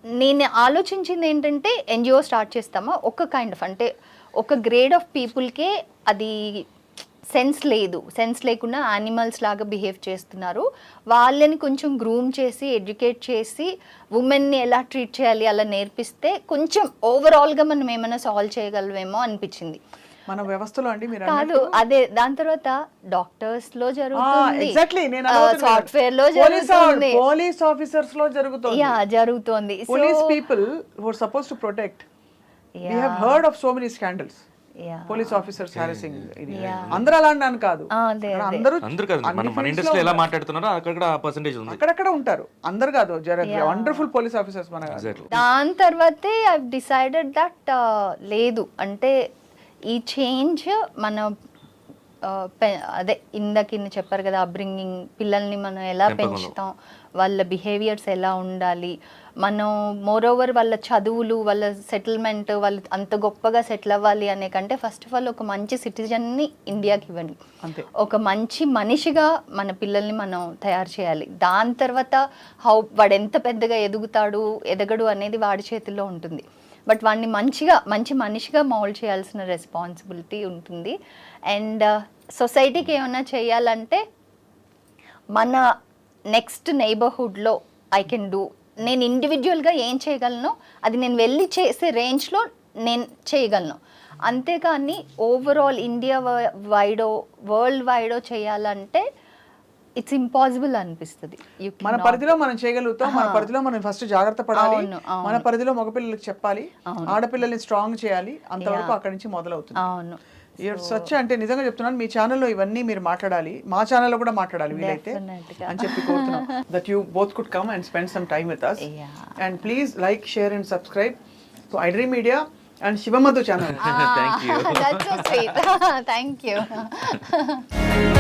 నేను ఆలోచించింది ఏంటంటే ఎన్జిఓ స్టార్ట్ చేస్తామా, ఒక కైండ్ ఆఫ్ అంటే ఒక గ్రేడ్ ఆఫ్ పీపుల్కే అది సెన్స్ లేకుండా యానిమల్స్ లాగా బిహేవ్ చేస్తున్నారు. వాళ్ళని కొంచెం గ్రూమ్ చేసి ఎడ్యుకేట్ చేసి ఉమెన్ని ఎలా ట్రీట్ చేయాలి అలా నేర్పిస్తే కొంచెం ఓవరాల్గా మనం ఏమైనా సాల్వ్ చేయగలమేమో అనిపించింది. మన వ్యవస్థలో అండి మీరు కాదు అదే. దాని తర్వాత డాక్టర్స్ లో జరుగుతుంది, సాఫ్ట్వేర్ లో జరుగుతుంది, పోలీస్ ఆఫీసర్స్ లో జరుగుతుంది. Police people who are supposed to protect, we have heard of so many scandals. Police officers harassing, అందరూ అలా అన్నాను కాదు, అందరూ కాదు, మన ఇండస్ట్రీలో ఎలా మాట్లాడుతున్నారో అక్కడ పర్సెంటేజ్ ఉంది, అక్కడక్కడ ఉంటారు, అందరు కాదు, వండర్ఫుల్ పోలీస్ ఆఫీసర్స్ మన. దాని తర్వాతే ఐ డిసైడెడ్ దట్ లేదు అంటే ఈ చేంజ్ మన అదే ఇందాక చెప్పారు కదా, అప్బ్రింగింగ్, పిల్లల్ని మనం ఎలా పెంచుతాం, వాళ్ళ బిహేవియర్స్ ఎలా ఉండాలి, మనం మోర్ ఓవర్ వాళ్ళ చదువులు, వాళ్ళ సెటిల్మెంట్, వాళ్ళు అంత గొప్పగా సెటిల్ అవ్వాలి అనే కంటే ఫస్ట్ ఆఫ్ ఆల్ ఒక మంచి సిటిజన్ని ఇండియాకి ఇవ్వండి, ఒక మంచి మనిషిగా మన పిల్లల్ని మనం తయారు చేయాలి. దాని తర్వాత వాడు ఎంత పెద్దగా ఎదగడు అనేది వాడి చేతుల్లో ఉంటుంది. బట్ వాడిని మంచి మనిషిగా మౌల్డ్ చేయాల్సిన రెస్పాన్సిబిలిటీ ఉంటుంది. అండ్ సొసైటీకి ఏమైనా చేయాలంటే మన నెక్స్ట్ నైబర్హుడ్లో ఐ కెన్ డూ, నేను ఇండివిజువల్గా ఏం చేయగలను అది నేను వెళ్ళి చేసే రేంజ్లో నేను చేయగలను. అంతేకాని ఓవరాల్ ఇండియా వైడో వరల్డ్ వైడో చేయాలంటే ఇట్స్ ఇంపాసిబుల్ అనిపిస్తుంది. You మన cannot- పరిధిలో మనం చేయగలుగుతాం, మన పరిధిలో మనం ఫస్ట్ జాగ్రత్త పడాలి, అవును, అవును. మన పరిధిలో మగపిల్లలకు చెప్పాలి, ఆడపిల్లల్ని స్ట్రాంగ్ చేయాలి, అంతవరకు అక్కడి నుంచి మొదలవుతుంది. అవును, యూర్ సచ్, అంటే నిజంగా చెప్తున్నాను, మీ ఛానల్లో ఇవన్నీ మీరు మాట్లాడాలి, మా ఛానల్లో కూడా మాట్లాడాలి వీలైతే Definitely. అని చెప్పి కోరుతున్నాం. That you both could come and spend some time with us. Yeah. And please like, share and subscribe to iDream Media and Sivamadhu channel. That's so sweet. Thank you.